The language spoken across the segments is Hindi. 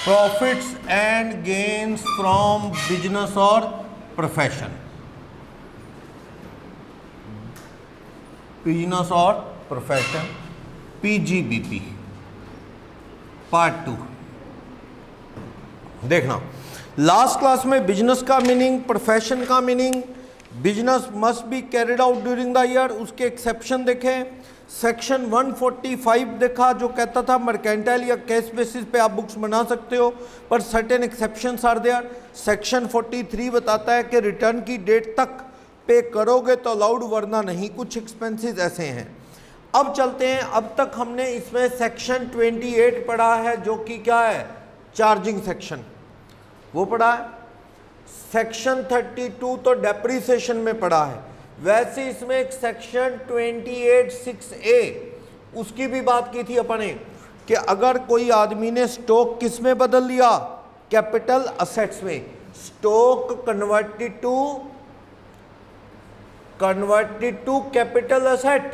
Profits and gains from business और प्रोफेशन, बिजनेस और प्रोफेशन, पीजीबीपी पार्ट 2। देखना, लास्ट क्लास में बिजनेस का मीनिंग, प्रोफेशन का meaning, business must be carried out during the year, उसके एक्सेप्शन देखे। सेक्शन 145 देखा जो कहता था मर्केंटाइल या कैश बेसिस पे आप बुक्स बना सकते हो, पर certain exceptions are there. Section 43 बताता है कि रिटर्न की डेट तक पे करोगे तो अलाउड, वरना नहीं। कुछ एक्सपेंसेस ऐसे हैं। अब चलते हैं, अब तक हमने इसमें सेक्शन 28 पढ़ा है जो कि क्या है, चार्जिंग सेक्शन, वो पढ़ा है। सेक्शन 32 तो डेप्रीसिएशन में पढ़ा है। वैसे इसमें एक सेक्शन 28(6)A उसकी भी बात की थी अपने, कि अगर कोई आदमी ने स्टॉक किस में बदल दिया, कैपिटल असेट्स में, stock converted to capital asset,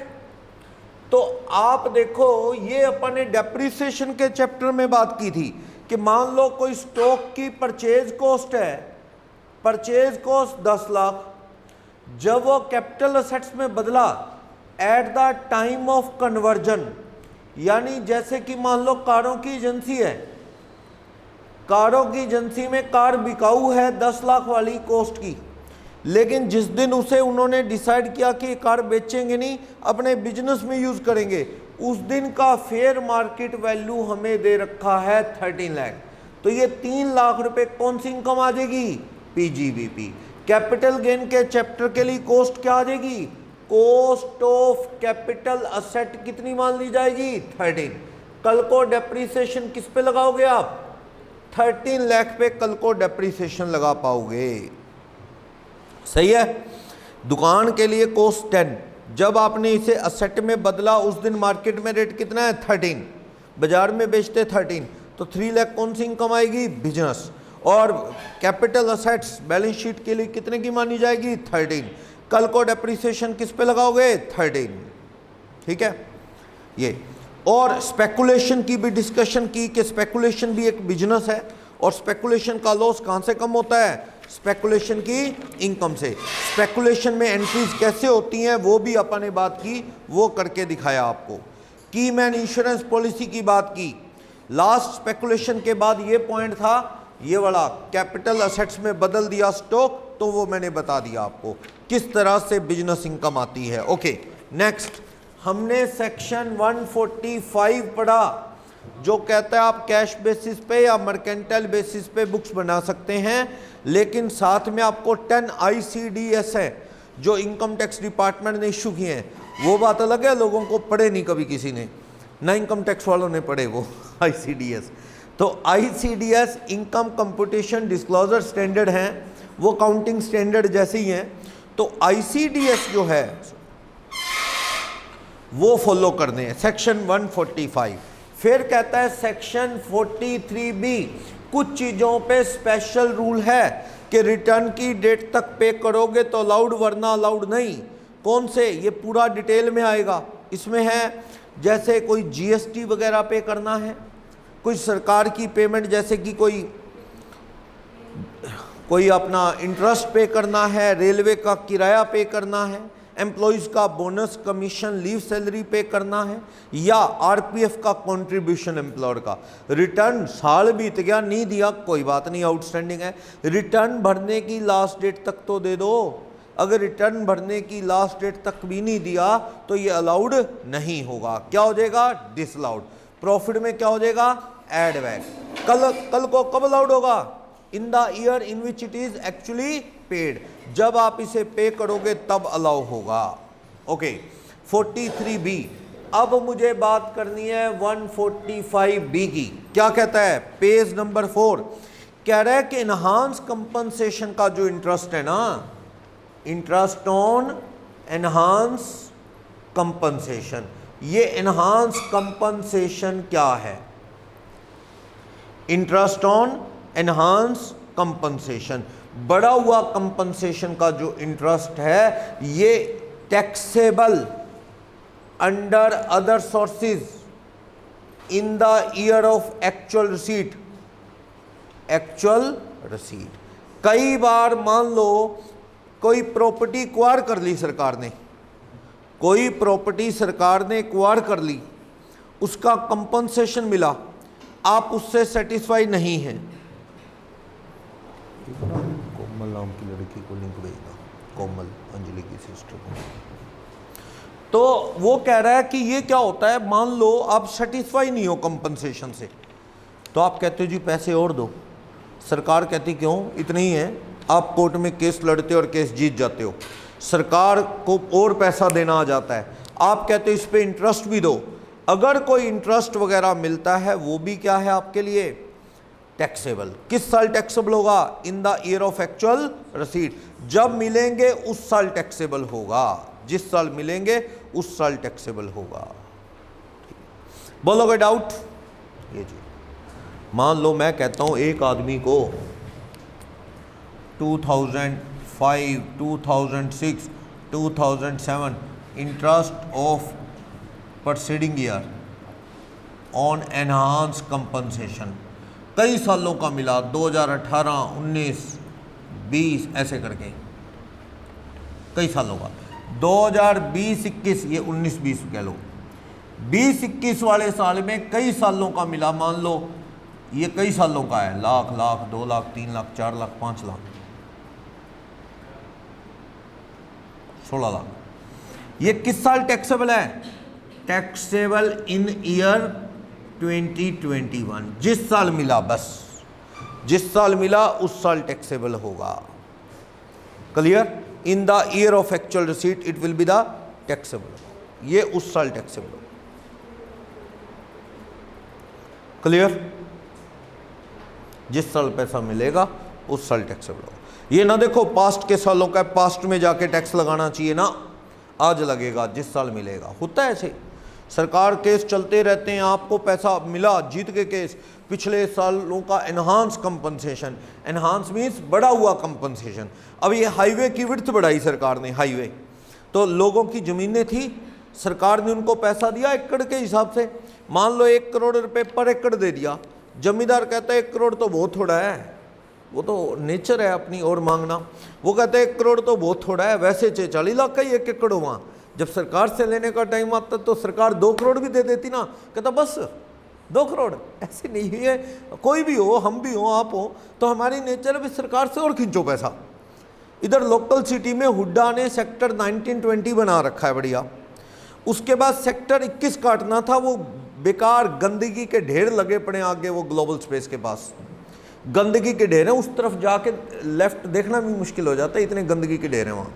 तो आप देखो ये अपने डेप्रीसिएशन के चैप्टर में बात की थी कि मान लो कोई स्टॉक की परचेज कॉस्ट है, परचेज कॉस्ट 10 लाख, जब वो कैपिटल असेट्स में बदला at the time of conversion, यानी जैसे कि मान लो कारों की एजेंसी है, कारों की एजेंसी में कार बिकाऊ है 10 लाख वाली कॉस्ट की, लेकिन जिस दिन उसे उन्होंने डिसाइड किया कि कार बेचेंगे नहीं, अपने बिजनेस में यूज करेंगे, उस दिन का फेयर मार्केट वैल्यू हमें दे रखा है 13 लाख। तो ये 3 लाख रुपए कौन सी इनकम आ जाएगी, पीजीबीपी। कैपिटल गेन के चैप्टर के लिए कॉस्ट क्या आ जाएगी, कॉस्ट ऑफ कैपिटल असेट कितनी मान ली जाएगी, 13। कल को डेप्रीसिएशन किस पे लगाओगे आप, 13 लाख पे कल को डेप्रीसिएशन लगा पाओगे। सही है। दुकान के लिए कॉस्ट 10, जब आपने इसे असेट में बदला उस दिन मार्केट में रेट कितना है, 13, बाजार में बेचते 13, तो 3 लाख कौन सी इनकम आएगी, बिजनेस। और कैपिटल असेट्स बैलेंस शीट के लिए कितने की मानी जाएगी, 13। कल को डेप्रीसिएशन किस पे लगाओगे, 13। ठीक है ये। और स्पेकुलेशन की भी डिस्कशन की कि स्पेकुलेशन भी एक बिजनेस है, और स्पेकुलेशन का लॉस कहां से कम होता है, स्पेकुलेशन की इनकम से। स्पेकुलेशन में एंट्रीज कैसे होती हैं वो भी अपन ने बात की, वो करके दिखाया आपको। की मैन इंश्योरेंस पॉलिसी की बात की। लास्ट स्पेकुलेशन के बाद ये पॉइंट था, ये वाला कैपिटल असेट्स में बदल दिया स्टॉक, तो वो मैंने बता दिया आपको किस तरह से बिजनेस इनकम आती है। ओके, नेक्स्ट हमने सेक्शन 145 पढ़ा जो कहता है आप कैश बेसिस पे या मर्केंटाइल बेसिस पे बुक्स बना सकते हैं, लेकिन साथ में आपको 10 ICDS है जो इनकम टैक्स डिपार्टमेंट ने इशू किए हैं। वो बात अलग है, लोगों को पढ़े नहीं कभी किसी ने, ना इनकम टैक्स वालों ने पढ़े वो ICDS। तो ICDS income computation disclosure standard हैं, वो काउंटिंग स्टैंडर्ड जैसे ही हैं। तो ICDS जो है वो फॉलो करने हैं, सेक्शन 145। फिर कहता है सेक्शन 43B, कुछ चीज़ों पे स्पेशल रूल है कि रिटर्न की डेट तक पे करोगे तो अलाउड, वरना अलाउड नहीं। कौन से, ये पूरा डिटेल में आएगा। इसमें है जैसे कोई GST वगैरह पे करना है, कुछ सरकार की पेमेंट जैसे कि कोई अपना इंटरेस्ट पे करना है, रेलवे का किराया पे करना है, एम्प्लॉइज़ का बोनस, कमीशन, लीव सैलरी पे करना है, या RPF का कंट्रीब्यूशन एम्प्लॉयर का। रिटर्न साल बीत गया नहीं दिया, कोई बात नहीं, आउटस्टैंडिंग है, रिटर्न भरने की लास्ट डेट तक तो दे दो। अगर रिटर्न भरने की लास्ट डेट तक भी नहीं दिया तो ये अलाउड नहीं होगा, क्या हो जाएगा, डिसअलाउड। प्रॉफिट में क्या हो जाएगा, एड बैक। कल को कब अलाउड होगा, in the year in which it is actually paid, जब आप इसे पे करोगे तब अलाउ होगा। Okay, 43B। अब मुझे बात करनी है 145B की। क्या कहता है, पेज नंबर 4 कह रहा है कि इनहांस कंपनसेशन का जो इंटरेस्ट है ना, इंटरेस्ट ऑन एनहांस कंपनसेशन, ये एनहांस कंपनसेशन क्या है, इंटरेस्ट ऑन एनहांस कंपनसेशन, बढ़ा हुआ कंपनसेशन का जो इंटरेस्ट है ये taxable under other sources in the year of actual receipt, actual रसीद। कई बार मान लो कोई प्रॉपर्टी एक्वायर कर ली सरकार ने, कोई प्रॉपर्टी सरकार ने एक्वायर कर ली, उसका कंपनसेशन मिला, आप उससे सेटिस्फाई नहीं हैं, कोमल नाम की लड़की को लिंक भेजना, कोमल अंजलि की सिस्टर को, तो वो कह रहा है कि ये क्या होता है, मान लो आप सेटिस्फाई नहीं हो कंपनसेशन से, तो आप कहते हो जी पैसे और दो, सरकार कहती क्यों, इतने ही है, आप कोर्ट में केस लड़ते हो और केस जीत जाते हो, सरकार को और पैसा देना आ जाता है, आप कहते हो इस पे इंटरेस्ट भी दो, अगर कोई इंटरेस्ट वगैरह मिलता है वो भी क्या है आपके लिए, टैक्सेबल। किस साल टैक्सेबल होगा, in the year of actual receipt, जब मिलेंगे उस साल टैक्सेबल होगा, जिस साल मिलेंगे उस साल टैक्सेबल होगा। बोलोगे डाउट, ये जी मान लो मैं कहता हूं एक आदमी को 2005, 2006, 2007 interest of preceding year on enhance compensation कई सालों का मिला, 2018, 19, 20 ऐसे करके कई सालों का, 2020-21 ये 19-20 कह लो, 20-21 वाले साल में कई सालों का मिला, मान लो ये कई सालों का है, लाख, 2 लाख, 3 लाख, 4 लाख, 5 लाख, 16 लाख, ये किस साल टैक्सेबल है, टैक्सेबल इन ईयर 2021, जिस साल मिला, बस जिस साल मिला उस साल टैक्सेबल होगा। Clear, in the year of actual receipt it will be the taxable, ये उस साल टैक्सेबल होगा। क्लियर, जिस साल पैसा मिलेगा उस साल टैक्सेबल होगा। ये ना देखो पास्ट के सालों का, पास्ट में जाके टैक्स लगाना चाहिए ना, आज लगेगा जिस साल मिलेगा, होता है ऐसे, सरकार केस चलते रहते हैं, आपको पैसा मिला, जीत के केस, पिछले सालों का एनहांस कंपनसेशन, एनहांस मीन्स बढ़ा हुआ कंपनसेशन। अब ये हाईवे की विड्थ बढ़ाई सरकार ने, हाईवे तो लोगों की ज़मीनें थी, सरकार ने उनको पैसा दिया एकड़ के हिसाब से, मान लो 1 करोड़ रुपए पर एकड़ दे दिया, जमींदार कहता है 1 करोड़ तो बहुत थोड़ा है, वो तो नेचर है अपनी और मांगना, वो कहते हैं 1 करोड़ तो बहुत थोड़ा है, वैसे 40 लाख का ही 1 एकड़ हो, वहाँ जब सरकार से लेने का टाइम आता तो सरकार 2 करोड़ भी दे देती ना, कहता बस 2 करोड़, ऐसे नहीं है, कोई भी हो, हम भी हो, आप हो, तो हमारी नेचर है भी सरकार से और खींचो पैसा। इधर लोकल सिटी में हुड्डा ने सेक्टर 1920 बना रखा है बढ़िया, उसके बाद सेक्टर 21 काटना था, वो बेकार गंदगी के ढेर लगे पड़े आगे, वो ग्लोबल स्पेस के पास गंदगी के ढेर हैं, उस तरफ जाके लेफ्ट देखना भी मुश्किल हो जाता है, इतने गंदगी के ढेर हैं वहाँ।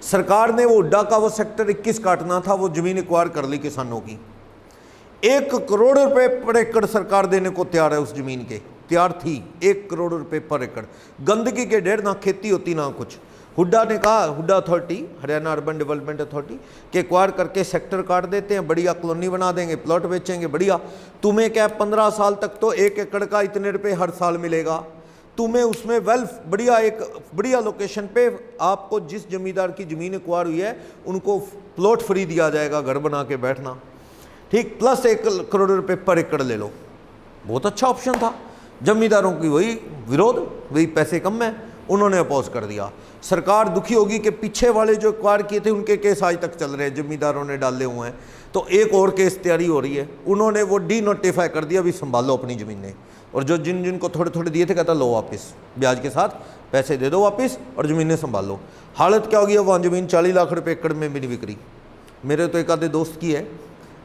सरकार ने वो हुड्डा का वो सेक्टर 21 काटना था, वो जमीन एक्वायर कर ली किसानों की, 1 करोड़ रुपए पर एकड़ सरकार देने को तैयार है, उस जमीन के तैयार थी, 1 करोड़ रुपए पर एकड़, गंदगी के ढेर, ना खेती होती ना कुछ। हुड्डा ने कहा, Hooda authority, Haryana urban development authority के एक्वायर करके सेक्टर काट देते हैं, बढ़िया कॉलोनी बना देंगे, प्लॉट बेचेंगे, बढ़िया, तुम्हें क्या 15 साल तक तो 1 एकड़ का इतने रुपए हर साल मिलेगा, तुम्हें उसमें वेल्थ बढ़िया, एक बढ़िया लोकेशन पे आपको जिस जमींदार की ज़मीन एक्वायर हुई है उनको प्लॉट फ्री दिया जाएगा, घर बना के बैठना, ठीक, प्लस 1 करोड़ रुपए पर एकड़ ले लो, बहुत अच्छा ऑप्शन था। जमींदारों की वही विरोध, वही पैसे कम है, उन्होंने अपोज कर दिया। सरकार दुखी होगी कि पीछे वाले जो एक्वायर किए थे उनके केस आज तक चल रहे हैं, जमींदारों ने डाले हुए हैं, तो एक और केस तैयारी हो रही है, उन्होंने वो डी नोटिफाई कर दिया, अभी संभालो अपनी ज़मीनें, और जो जिन जिनको थोड़े थोड़े दिए थे कहता लो वापस, ब्याज के साथ पैसे दे दो वापस और ज़मीनें संभाल लो। हालत क्या होगी, वहाँ ज़मीन 40 लाख रुपए एकड़ में भी नहीं बिक रही। मेरे तो एक आधे दोस्त की है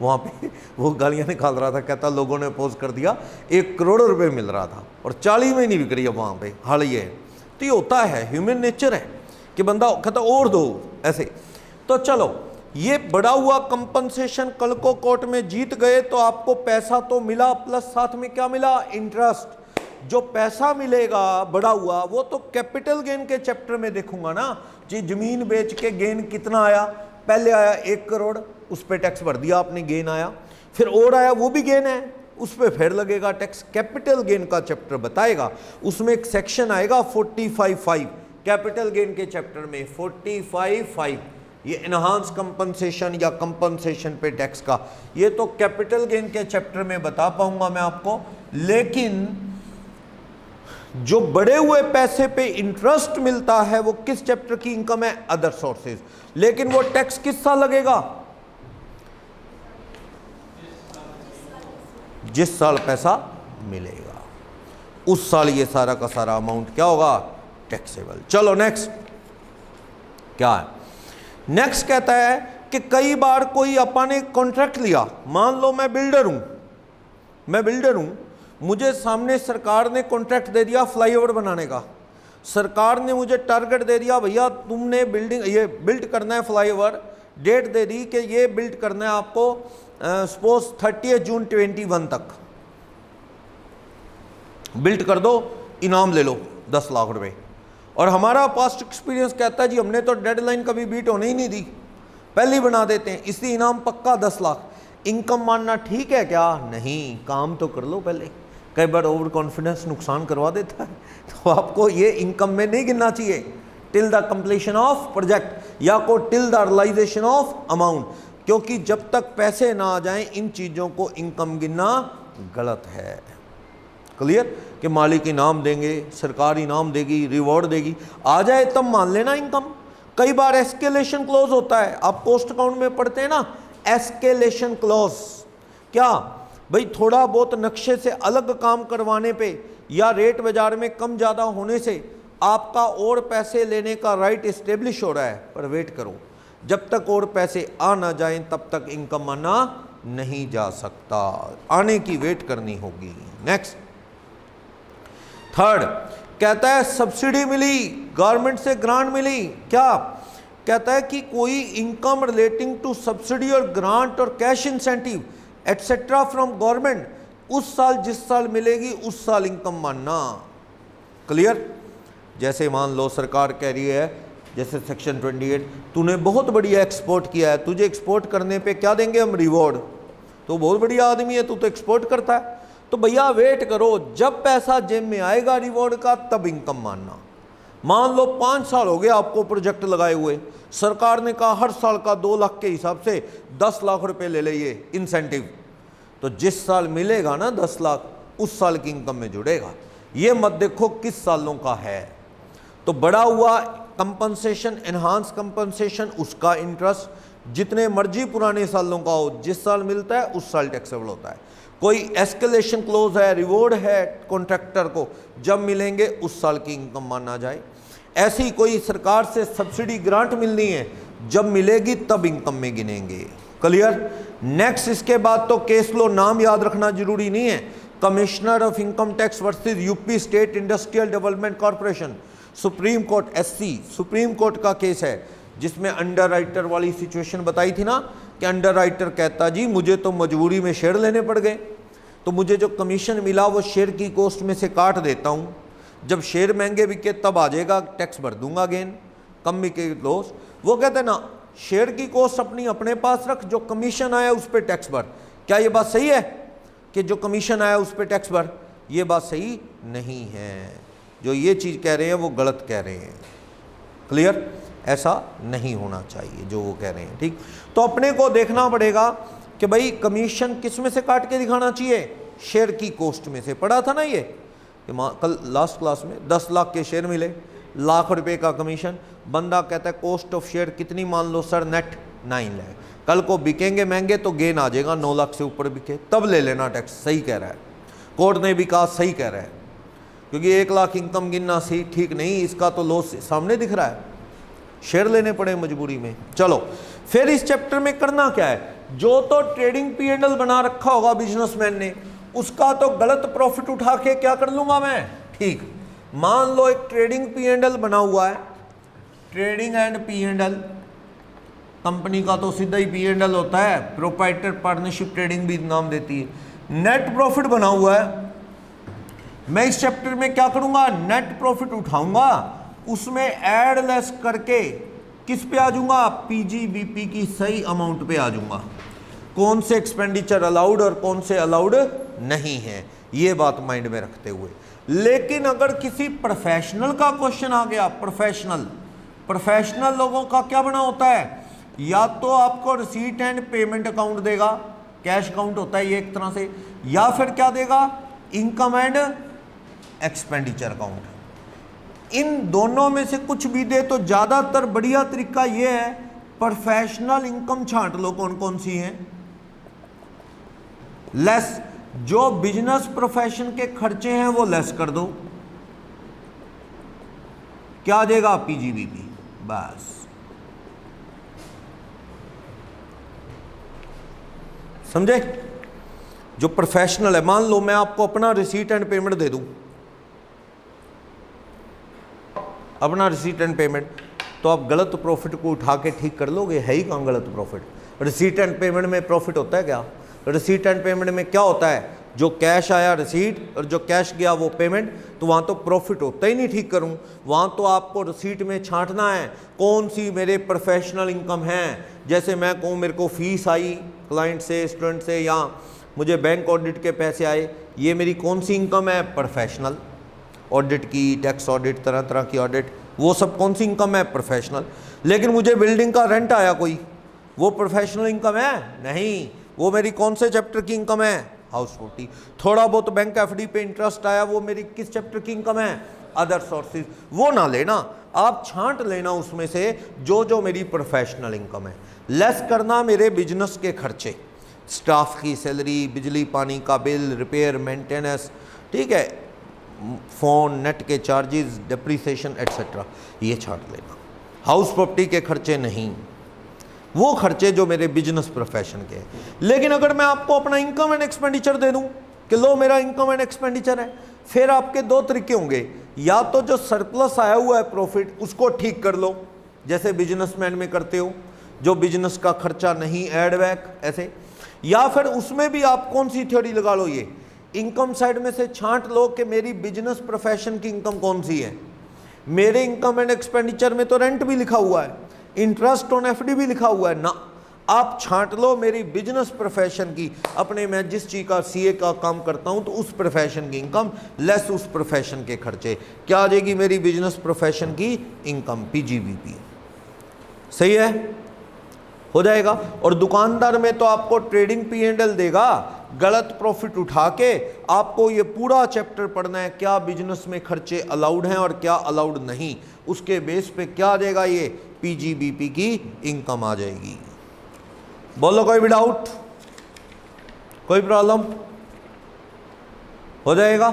वहाँ पे, वो गालियाँ निकाल रहा था, कहता लोगों ने अपोज कर दिया, 1 करोड़ रुपए मिल रहा था और 40 में नहीं बिक रही है वहाँ पे, हाल ये है। तो ये होता है, ह्यूमन नेचर है कि बंदा कहता और दो ऐसे। तो चलो, ये बढ़ा हुआ कंपनसेशन, कल को कोर्ट में जीत गए तो आपको पैसा तो मिला, प्लस साथ में क्या मिला, इंटरेस्ट। जो पैसा मिलेगा बढ़ा हुआ वो तो कैपिटल गेन के चैप्टर में देखूंगा ना जी, जमीन बेच के गेन कितना आया, पहले आया 1 करोड़, उस पर टैक्स भर दिया आपने, गेन आया, फिर और आया वो भी गेन है, उस पर फिर लगेगा टैक्स। कैपिटल गेन का चैप्टर बताएगा, उसमें एक सेक्शन आएगा 45(5) कैपिटल गेन के चैप्टर में 45(5), ये एनहांस कंपनसेशन या कंपनसेशन पे टैक्स का, ये तो कैपिटल गेन के चैप्टर में बता पाऊंगा मैं आपको। लेकिन जो बढ़े हुए पैसे पे इंटरेस्ट मिलता है वो किस चैप्टर की इनकम है? Other sources. लेकिन वो टैक्स किस साल लगेगा? जिस साल पैसा मिलेगा उस साल ये सारा का सारा अमाउंट क्या होगा? टैक्सेबल। चलो नेक्स्ट क्या है? नेक्स्ट कहता है कि कई बार कोई अपन ने कॉन्ट्रैक्ट लिया, मान लो मैं बिल्डर हूं, मुझे सामने सरकार ने कॉन्ट्रैक्ट दे दिया फ्लाईओवर बनाने का। सरकार ने मुझे टारगेट दे दिया, भैया तुमने ये बिल्ड करना है फ्लाईओवर, डेट दे दी कि ये बिल्ड करना है आपको सपोज 30 जून 21 तक बिल्ड कर दो, इनाम ले लो 10 लाख रुपए। और हमारा पास्ट एक्सपीरियंस कहता है जी हमने तो डेडलाइन कभी बीट होने ही नहीं दी, पहले ही बना देते हैं, इसलिए इनाम पक्का 10 लाख। इनकम मानना ठीक है क्या? नहीं, काम तो कर लो पहले। कई बार ओवर कॉन्फिडेंस नुकसान करवा देता है, तो आपको ये इनकम में नहीं गिनना चाहिए till the completion of project या को till the realisation of amount, क्योंकि जब तक पैसे ना आ जाएं इन चीज़ों को इनकम गिनना गलत है। क्लियर? कि मालिक इनाम देंगे, सरकार इनाम देगी, रिवॉर्ड देगी, आ जाए तब मान लेना इनकम। कई बार एस्केलेशन क्लॉज होता है, आप पोस्ट अकाउंट में पढ़ते हैं ना, एस्केलेशन क्लॉज। क्या भाई? थोड़ा बहुत नक्शे से अलग काम करवाने पे या रेट बाजार में कम ज़्यादा होने से आपका और पैसे लेने का राइट इस्टेब्लिश हो रहा है, पर वेट करो, जब तक और पैसे आ ना जाएं तब तक इनकम आना नहीं जा सकता, आने की वेट करनी होगी। नेक्स्ट थर्ड कहता है सब्सिडी मिली, गवर्नमेंट से ग्रांट मिली। क्या कहता है कि कोई इनकम रिलेटिंग टू सब्सिडी और ग्रांट और cash incentive etcetera from government उस साल जिस साल मिलेगी उस साल इनकम मानना। क्लियर? जैसे मान लो सरकार कह रही है, जैसे सेक्शन 28, तूने बहुत बढ़िया एक्सपोर्ट किया है, तुझे एक्सपोर्ट करने पे क्या देंगे हम? रिवॉर्ड। तो बहुत बढ़िया आदमी है, तू तो एक्सपोर्ट करता है, तो भैया वेट करो, जब पैसा जेब में आएगा रिवॉर्ड का तब इनकम मानना। मान लो 5 साल हो गए आपको प्रोजेक्ट लगाए हुए, सरकार ने कहा हर साल का 2 लाख के हिसाब से 10 लाख रुपए ले लिए इंसेंटिव, तो जिस साल मिलेगा ना 10 लाख उस साल की इनकम में जुड़ेगा। ये मत देखो किस सालों का है, तो बड़ा हुआ कंपनसेशन, एनहांस कंपनसेशन, उसका इंटरेस्ट जितने मर्जी पुराने सालों का हो, जिस साल मिलता है उस साल टैक्सेबल होता है। कोई एस्केलेशन क्लोज है, रिवॉर्ड है कॉन्ट्रैक्टर को, जब मिलेंगे उस साल की इनकम माना जाए। ऐसी कोई सरकार से सब्सिडी ग्रांट मिलनी है, जब मिलेगी तब इनकम में गिनेंगे। क्लियर? नेक्स्ट इसके बाद तो केस लो, नाम याद रखना जरूरी नहीं है। Commissioner of income tax versus UP state industrial development corporation, supreme court SC, supreme court का केस है, जिसमें अंडर राइटर वाली सिचुएशन बताई थी ना, कि अंडर राइटर कहता जी मुझे तो मजबूरी में शेयर लेने पड़ गए, तो मुझे जो कमीशन मिला वो शेयर की कॉस्ट में से काट देता हूँ, जब शेयर महंगे बिके तब आ जाएगा, टैक्स भर दूंगा गेन, कम बिके लॉस। वो कहते हैं ना शेयर की कॉस्ट अपनी अपने पास रख, जो कमीशन आया उस पर टैक्स भर। क्या ये बात सही है कि जो कमीशन आया उस पर टैक्स भर? ये बात सही नहीं है, जो ये चीज़ कह रहे हैं वो गलत कह रहे हैं। क्लियर? ऐसा नहीं होना चाहिए जो वो कह रहे हैं। ठीक, तो अपने को देखना पड़ेगा कि भाई कमीशन किस में से काट के दिखाना चाहिए? शेयर की कॉस्ट में से। पढ़ा था ना ये कि कल लास्ट क्लास में 10 लाख के शेयर मिले, लाख रुपए का कमीशन, बंदा कहता है कॉस्ट ऑफ शेयर कितनी मान लो सर? नेट 9 लाख। कल को बिकेंगे महंगे तो गेन आ जाएगा, 9 लाख से ऊपर बिके तब ले लेना टैक्स। सही कह रहा है कोर्ट ने भी कहा, सही कह रहा है, क्योंकि 1 लाख इनकम गिनना सही ठीक नहीं, इसका तो लॉस सामने दिख रहा है, शेयर लेने पड़े मजबूरी में। चलो फिर इस चैप्टर में करना क्या है? जो तो ट्रेडिंग P&L बना रखा होगा बिजनेसमैन ने, उसका तो गलत प्रॉफिट उठा के क्या कर लूंगा मैं? ठीक, मान लो एक ट्रेडिंग P&L बना हुआ है, ट्रेडिंग एंड P&L, कंपनी का तो सीधा ही P&L होता है, प्रोप्राइटर पार्टनरशिप ट्रेडिंग भी नाम देती है। नेट प्रॉफिट बना हुआ है, मैं इस चैप्टर में क्या करूंगा? नेट प्रॉफिट उठाऊंगा, उसमें ऐड लेस करके किस पे आ जाऊंगा? PGBP की सही अमाउंट पे आ जाऊंगा। कौन से एक्सपेंडिचर अलाउड और कौन से अलाउड नहीं है, ये बात माइंड में रखते हुए। लेकिन अगर किसी प्रोफेशनल का क्वेश्चन आ गया, प्रोफेशनल लोगों का क्या बना होता है? या तो आपको रिसीट एंड पेमेंट अकाउंट देगा, कैश अकाउंट होता है ये एक तरह से, या फिर क्या देगा? Income and expenditure account. इन दोनों में से कुछ भी दे तो ज़्यादातर बढ़िया तरीका ये है, प्रोफेशनल इनकम छांट लो कौन कौन सी हैं, लेस जो बिजनेस प्रोफेशन के खर्चे हैं वो लेस कर दो, क्या आ जाएगा, पीजीबीपी। बस समझे। जो प्रोफेशनल है, मान लो मैं आपको अपना रिसीट एंड पेमेंट दे दूं, अपना रिसीट एंड पेमेंट, तो आप गलत प्रॉफिट को उठा के ठीक कर लोगे, है ही कहाँ गलत प्रॉफिट। रिसीट एंड पेमेंट में प्रॉफिट होता है क्या? रिसीट एंड पेमेंट में क्या होता है, जो कैश आया रिसीट और जो कैश गया वो पेमेंट, तो वहाँ तो प्रॉफिट होता ही नहीं ठीक करूँ। वहाँ तो आपको रिसीट में छांटना है कौन सी मेरे प्रोफेशनल इनकम है। जैसे मैं कहूँ मेरे को फीस आई क्लाइंट से, स्टूडेंट से, या मुझे बैंक ऑडिट के पैसे आए, ये मेरी कौन सी इनकम है, प्रोफेशनल। ऑडिट की, टैक्स ऑडिट, तरह तरह की ऑडिट, वो सब कौन सी इनकम है, प्रोफेशनल। लेकिन मुझे बिल्डिंग का रेंट आया कोई, वो प्रोफेशनल इनकम है नहीं, वो मेरी कौन से चैप्टर की इनकम है, हाउस प्रॉपर्टी। थोड़ा बहुत बैंक एफडी पे इंटरेस्ट आया, वो मेरी किस चैप्टर की इनकम है, अदर सोर्सेज। वो ना लेना, आप छांट लेना उसमें से जो जो मेरी प्रोफेशनल इनकम है। लेस करना मेरे बिजनेस के खर्चे, स्टाफ की सैलरी, बिजली पानी का बिल, रिपेयर मेंटेनेंस, ठीक है, फ़ोन नेट के चार्जेस, डिप्रिसिएशन एट्सेट्रा, ये छांट लेना। हाउस प्रॉपर्टी के खर्चे नहीं, वो खर्चे जो मेरे बिजनेस प्रोफेशन के हैं। लेकिन अगर मैं आपको अपना इनकम एंड एक्सपेंडिचर दे दूं कि लो मेरा इनकम एंड एक्सपेंडिचर है, फिर आपके दो तरीके होंगे, या तो जो सरप्लस आया हुआ है प्रॉफिट उसको ठीक कर लो जैसे बिजनेसमैन में करते हो, जो बिजनेस का खर्चा नहीं ऐड बैक ऐसे, या फिर उसमें भी आप कौन सी थ्योरी लगा लो, ये इनकम साइड में से छांट लो कि मेरी बिजनेस प्रोफेशन की इनकम कौन सी है। मेरे इनकम एंड एक्सपेंडिचर में तो रेंट भी लिखा हुआ है, इंटरेस्ट ऑन एफडी भी लिखा हुआ है ना, आप छांट लो मेरी बिजनेस प्रोफेशन की, अपने मैं जिस चीज़ का सीए का काम करता हूं तो उस प्रोफेशन की इनकम लेस उस प्रोफेशन के खर्चे, क्या आ जाएगी मेरी बिजनेस प्रोफेशन की इनकम, पीजीबीपी। सही है, हो जाएगा। और दुकानदार में तो आपको ट्रेडिंग पी&एल देगा, गलत प्रॉफिट उठा के आपको ये पूरा चैप्टर पढ़ना है, क्या बिजनेस में खर्चे अलाउड हैं और क्या अलाउड नहीं, उसके बेस पे क्या आ जाएगा, ये पीजीबीपी की इनकम आ जाएगी। बोलो कोई भी डाउट, कोई प्रॉब्लम, हो जाएगा,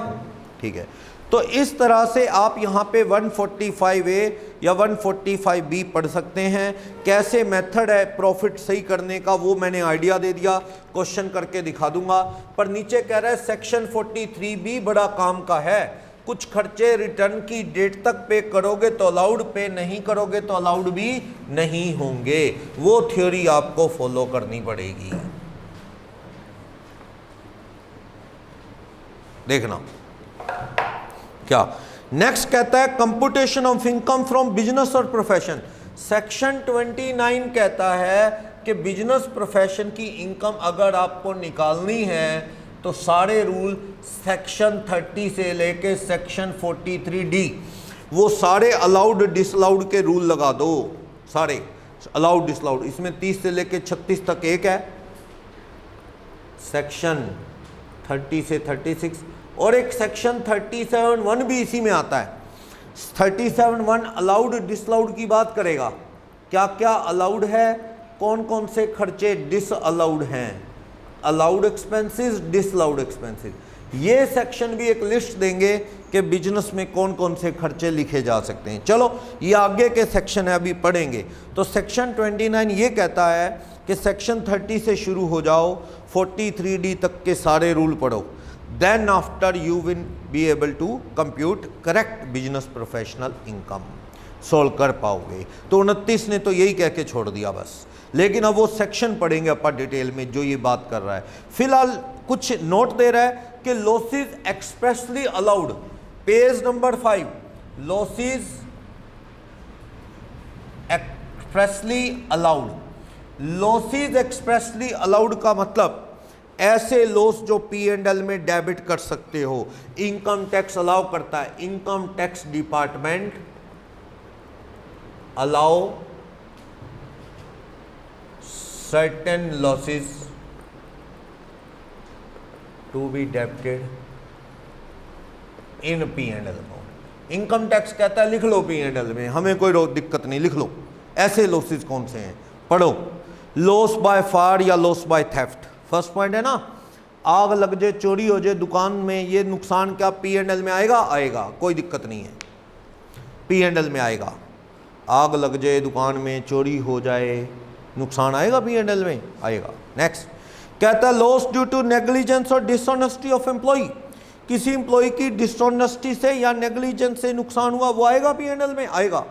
ठीक है। तो इस तरह से आप यहाँ पे 145A या 145B पढ़ सकते हैं। कैसे मेथड है प्रॉफिट सही करने का वो मैंने आइडिया दे दिया, क्वेश्चन करके दिखा दूंगा। पर नीचे कह रहा है सेक्शन 43B बड़ा काम का है, कुछ खर्चे रिटर्न की डेट तक पे करोगे तो अलाउड, पे नहीं करोगे तो अलाउड भी नहीं होंगे। वो थ्योरी आपको फॉलो करनी पड़ेगी। देखना क्या नेक्स्ट कहता है, computation of income from business और प्रोफेशन। सेक्शन 29 कहता है कि बिजनेस प्रोफेशन की इनकम अगर आपको निकालनी है तो सारे रूल सेक्शन 30 से लेके सेक्शन 43D वो सारे अलाउड डिसअलाउड के रूल लगा दो, सारे अलाउड डिसअलाउड। इसमें 30 से लेके 36 तक एक है, सेक्शन 30 से 36, और एक सेक्शन 37(1) भी इसी में आता है। 37(1) अलाउड डिसअलाउड की बात करेगा, क्या क्या अलाउड है, कौन कौन से खर्चे डिसअलाउड हैं, अलाउड एक्सपेंसेस, डिसअलाउड एक्सपेंसेस। ये सेक्शन भी एक लिस्ट देंगे कि बिजनेस में कौन कौन से खर्चे लिखे जा सकते हैं। चलो ये आगे के सेक्शन है, अभी पढ़ेंगे। तो सेक्शन 29 ये कहता है कि सेक्शन 30 से शुरू हो जाओ, 43D तक के सारे रूल पढ़ो, then after you will be able to compute correct business professional income, solve कर पाओगे। तो 29 ने तो यही कह के छोड़ दिया बस, लेकिन अब वो सेक्शन पढ़ेंगे अपन डिटेल में जो ये बात कर रहा है। फिलहाल कुछ नोट दे रहा है कि losses expressly allowed, page number 5, losses expressly allowed. Losses expressly allowed का मतलब ऐसे लॉस जो P&L में डेबिट कर सकते हो, इनकम टैक्स अलाउ करता है, income tax department allow certain losses to be debited in P and L account. Income tax कहता है लिख लो पी एंड एल में, हमें कोई दिक्कत नहीं, लिख लो। ऐसे लॉसेस कौन से हैं, पढ़ो। लॉस बाय फायर या loss by theft, first point है ना, आग लग जाए, चोरी हो जाए दुकान में, ये नुकसान क्या पी एंड एल में आएगा? आएगा, कोई दिक्कत नहीं है, पी एंड एल में आएगा। आग लग जाए दुकान में, चोरी हो जाए, नुकसान आएगा पी एंड एल में, आएगा। नेक्स्ट कहता है लॉस ड्यू टू नेग्लिजेंस और डिसऑनेस्टी ऑफ एम्प्लॉय, किसी एम्प्लॉय की डिसऑनेस्टी से या नेग्लिजेंस से नुकसान हुआ, वो आएगा पी एंड एल में, आएगा।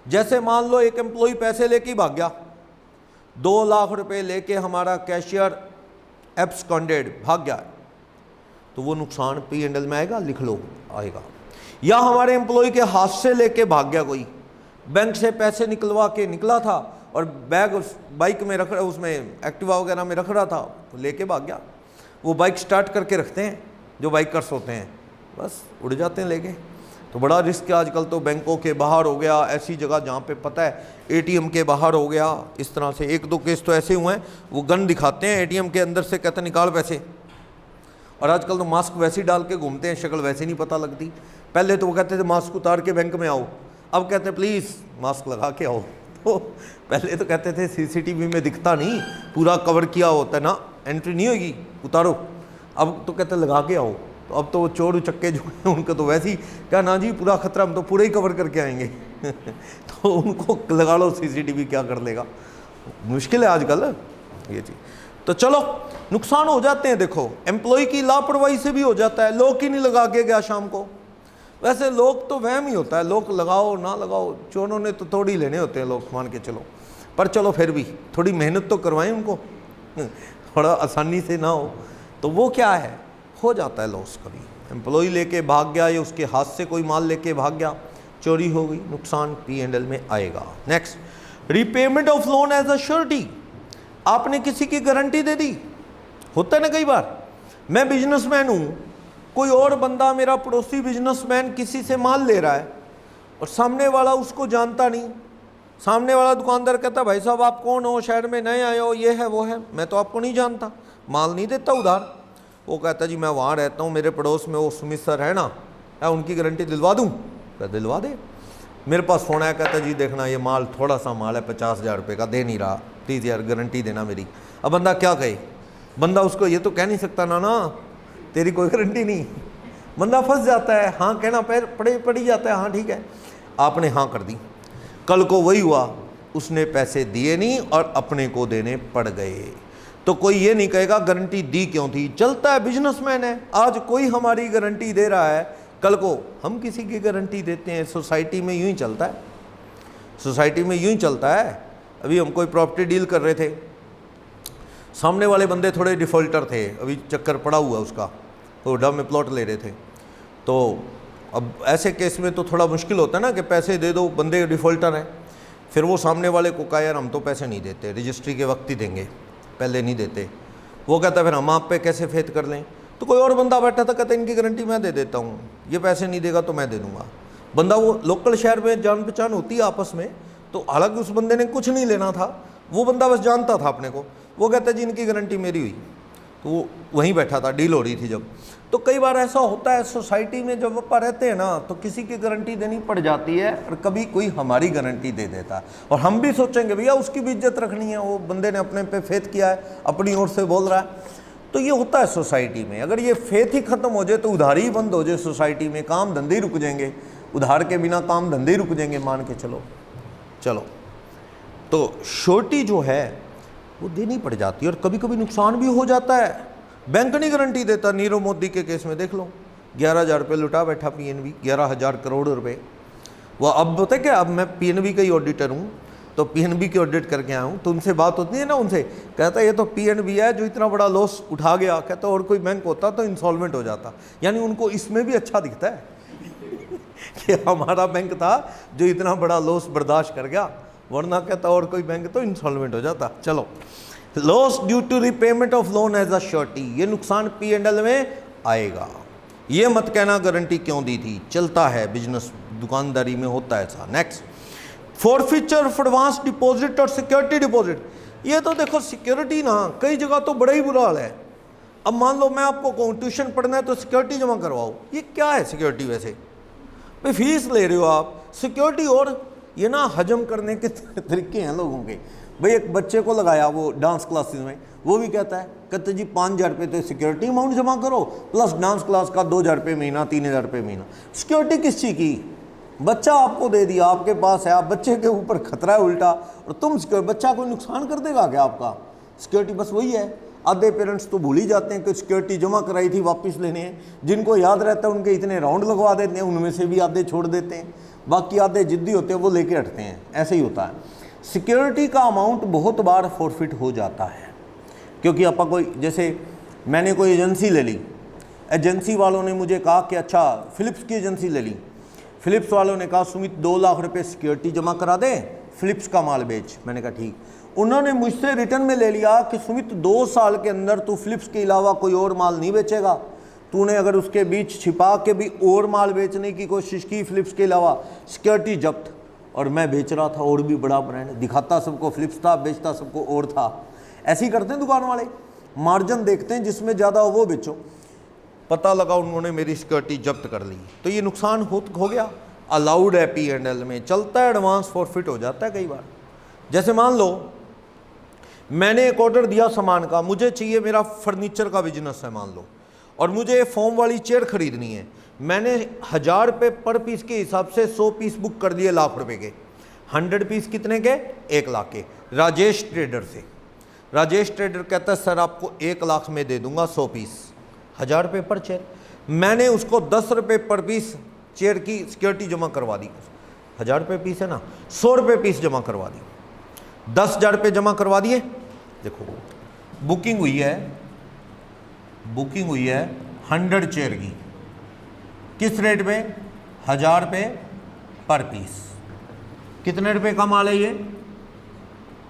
जैसे मान लो एक एम्प्लॉय पैसे लेके भाग गया, 2 लाख रुपए लेके हमारा कैशियर एब्सकॉन्डेड, भाग गया, तो वो नुकसान पी एंड एल में आएगा, लिख लो, आएगा। या हमारे एम्प्लॉय के हाथ से लेके भाग गया कोई, बैंक से पैसे निकलवा के निकला था और बैग उस बाइक में रख, उसमें एक्टिवा वगैरह में रख रहा था, तो लेके भाग गया। वो बाइक स्टार्ट करके रखते हैं जो बाइकर्स होते हैं, बस उड़ जाते हैं लेके। तो बड़ा रिस्क है आजकल तो, बैंकों के बाहर हो गया, ऐसी जगह जहाँ पे पता है एटीएम के बाहर हो गया, इस तरह से 1-2 केस तो ऐसे हुए हैं, वो गन दिखाते हैं एटीएम के अंदर से, कहते हैं निकाल पैसे। और आजकल तो मास्क वैसे ही डाल के घूमते हैं, शक्ल वैसे नहीं पता लगती। पहले तो वो कहते थे मास्क उतार के बैंक में आओ, अब कहते हैं प्लीज़ मास्क लगा के आओ। तो पहले तो कहते थे सीसीटीवी में दिखता नहीं, पूरा कवर किया होता है ना, एंट्री नहीं होगी, उतारो। अब तो कहते लगा के आओ। तो अब तो वो चोर उचक्के जो हैं उनको तो वैसे ही क्या ना जी पूरा खतरा, हम तो पूरा ही कवर करके आएंगे। तो उनको लगा लो सीसीटीवी, क्या कर लेगा, मुश्किल है आजकल ये चीज़। तो चलो नुकसान हो जाते हैं, देखो एम्प्लॉय की लापरवाही से भी हो जाता है, लोग ही नहीं लगा के गया शाम को। वैसे लोग तो वहम ही होता है, लोग लगाओ ना लगाओ, चोरों ने तो थोड़ी लेने होते हैं लोग, मान के चलो। पर चलो फिर भी थोड़ी मेहनत तो करवाएं उनको, थोड़ा आसानी से ना हो, तो वो क्या है, हो जाता है लॉस। कभी एम्प्लॉय लेके भाग गया या उसके हाथ से कोई माल लेके भाग गया, चोरी हो गई, नुकसान पी एंड एल में आएगा। Next repayment of loan as a surety, आपने किसी की गारंटी दे दी, होता है ना कई बार। मैं बिजनेसमैन हूँ, कोई और बंदा मेरा पड़ोसी बिजनेसमैन किसी से माल ले रहा है और सामने वाला उसको जानता नहीं, सामने वाला दुकानदार कहता भाई साहब आप कौन हो, शहर में नए आए हो, ये है वो है, मैं तो आपको नहीं जानता, माल नहीं देता उधार। वो कहता जी मैं वहाँ रहता हूँ, मेरे पड़ोस में वो सुमित सर है ना, उनकी गारंटी दिलवा दूँ? क्या दिलवा दे। मेरे पास फ़ोन आया, कहता जी देखना ये माल थोड़ा सा माल है, 50,000 रुपये का, दे नहीं रहा, प्लीज़ यार गारंटी देना मेरी। अब बंदा क्या कहे, बंदा उसको ये तो कह नहीं सकता ना तेरी कोई गारंटी नहीं, बंदा फंस जाता है, हाँ कहना पड़ी जाता है, हाँ ठीक है, आपने हाँ कर दी। कल को वही हुआ, उसने पैसे दिए नहीं और अपने को देने पड़ गए, तो कोई ये नहीं कहेगा गारंटी दी क्यों थी, चलता है, बिजनेसमैन है, आज कोई हमारी गारंटी दे रहा है, कल को हम किसी की गारंटी देते हैं। सोसाइटी में यूं ही चलता है, सोसाइटी में यूं ही चलता है। अभी हम कोई प्रॉपर्टी डील कर रहे थे, सामने वाले बंदे थोड़े डिफ़ॉल्टर थे, अभी चक्कर पड़ा हुआ उसका, तो डब में प्लॉट ले रहे थे। तो अब ऐसे केस में तो थोड़ा मुश्किल होता है ना कि पैसे दे दो, बंदे डिफ़ॉल्टर हैं। फिर वो सामने वाले को कहा यार हम तो पैसे नहीं देते, रजिस्ट्री के वक्त ही देंगे, पहले नहीं देते। वो कहता फिर हम आप पे कैसे फेथ कर लें। तो कोई और बंदा बैठा था, कहता इनकी गारंटी मैं दे देता हूँ, ये पैसे नहीं देगा तो मैं दे दूँगा। बंदा वो लोकल शहर में जान पहचान होती है आपस में, तो हालांकि उस बंदे ने कुछ नहीं लेना था, वो बंदा बस जानता था अपने को। वो कहता जी इनकी गारंटी मेरी हुई, तो वो वहीं बैठा था, डील हो रही थी जब। तो कई बार ऐसा होता है सोसाइटी में जब अपन रहते हैं ना, तो किसी की गारंटी देनी पड़ जाती है और कभी कोई हमारी गारंटी दे देता है, और हम भी सोचेंगे भैया उसकी भी इज्जत रखनी है, वो बंदे ने अपने पे फेथ किया है, अपनी ओर से बोल रहा है। तो ये होता है सोसाइटी में। अगर ये फेथ ही खत्म हो जाए तो उधारी ही बंद हो जाए सोसाइटी में, काम धंधे रुक जाएंगे, उधार के बिना काम धंधे रुक जाएंगे, मान के चलो। तो श्योरिटी जो है वो देनी पड़ जाती है, और कभी कभी नुकसान भी हो जाता है, बैंक नहीं गारंटी देता। नीरव मोदी के केस में देख लो, 11,000 रुपये लुटा बैठा पीएनबी, 11,000 करोड़ रुपए। वह अब पता है क्या, अब मैं पीएनबी का ही ऑडिटर हूँ, तो पीएनबी की ऑडिट करके आया हूँ, तो उनसे बात होती है ना, उनसे कहता है ये तो पीएनबी है जो इतना बड़ा लॉस उठा गया, कहता और कोई बैंक होता तो इंसॉल्वेंट हो जाता। यानी उनको इसमें भी अच्छा दिखता है कि हमारा बैंक था जो इतना बड़ा लॉस बर्दाश्त कर गया, वरना कहता और कोई बैंक तो इंसॉल्वेंट हो जाता। चलो, loss due to repayment of loan as a surety, ये नुकसान P&L में आएगा। ये मत कहना गारंटी क्यों दी थी, चलता है बिजनेस, दुकानदारी में होता है ऐसा। Next, forfeiture of advance deposit और सिक्योरिटी डिपॉजिट। ये तो देखो सिक्योरिटी ना कई जगह तो बड़ा ही बुरा हाल है, अब मान लो मैं आपको कहूँ ट्यूशन पढ़ना है तो सिक्योरिटी जमा करवाओ, ये क्या है सिक्योरिटी? वैसे भाई फीस ले रहे हो आप, सिक्योरिटी। और ये ना हजम करने के तरीके हैं लोगों के। भाई एक बच्चे को लगाया वो डांस क्लासेस में, वो भी कहते जी 5,000 रुपये तो सिक्योरिटी अमाउंट जमा करो, प्लस डांस क्लास का 2,000 रुपये महीना, 3,000 रुपये महीना। सिक्योरिटी किस चीज़ की? बच्चा आपको दे दिया, आपके पास है, आप बच्चे के ऊपर खतरा है उल्टा, और तुम बच्चा कोई नुकसान कर देगा क्या आपका? सिक्योरिटी बस वही है। आधे पेरेंट्स तो भूल ही जाते हैं कि सिक्योरिटी जमा कराई थी वापस लेने हैं। जिनको याद रहता है उनके इतने राउंड लगवा देते हैं, उनमें से भी आधे छोड़ देते हैं, बाकी आधे जिद्दी होते हैं वो लेके हटते हैं। ऐसे ही होता है। सिक्योरिटी का अमाउंट बहुत बार फॉरफिट हो जाता है, क्योंकि आपका कोई, जैसे मैंने कोई एजेंसी ले ली, एजेंसी वालों ने मुझे कहा कि अच्छा फ़िलिप्स की एजेंसी ले ली, फ़िलिप्स वालों ने कहा सुमित 2 लाख रुपए सिक्योरिटी जमा करा दे, फ़िलिप्स का माल बेच। मैंने कहा ठीक। उन्होंने मुझसे रिटर्न में ले लिया कि सुमित 2 साल के अंदर तू फ़िलिप्स के अलावा कोई और माल नहीं बेचेगा। तूने अगर उसके बीच छिपा के भी और माल बेचने की कोशिश की फ़िलिप्स के अलावा, सिक्योरिटी जब्त। और मैं बेच रहा था और भी बड़ा ब्रांड, दिखाता सबको फ़िलिप्स था, बेचता सबको और था। ऐसे ही करते हैं दुकान वाले, मार्जिन देखते हैं जिसमें ज़्यादा हो वो बेचो। पता लगा उन्होंने मेरी सिक्योरिटी जब्त कर ली, तो ये नुकसान हो गया। अलाउड है P&L में, चलता है, एडवांस फॉरफिट हो जाता है कई बार। जैसे मान लो मैंने एक ऑर्डर दिया सामान का, मुझे चाहिए, मेरा फर्नीचर का बिजनेस है मान लो, और मुझे फोम वाली चेयर खरीदनी है। मैंने 1,000 रुपये पर पीस के हिसाब से 100 पीस बुक कर दिए लाख रुपए के। 100 पीस कितने के? 1 लाख के। राजेश ट्रेडर से, राजेश ट्रेडर कहता है सर आपको 1 लाख में दे दूंगा 100 पीस, 1,000 रुपये पर चेयर। मैंने उसको 10 रुपये पर पीस चेयर की सिक्योरिटी जमा करवा दी। 1,000 रुपये पीस है ना, 100 रुपये पीस जमा करवा दी, 10,000 रुपये जमा करवा दिए। देखो बुकिंग हुई है 100 चेयर की, किस रेट पे? 1,000 रुपये पर पीस। कितने रुपए का माल है ये?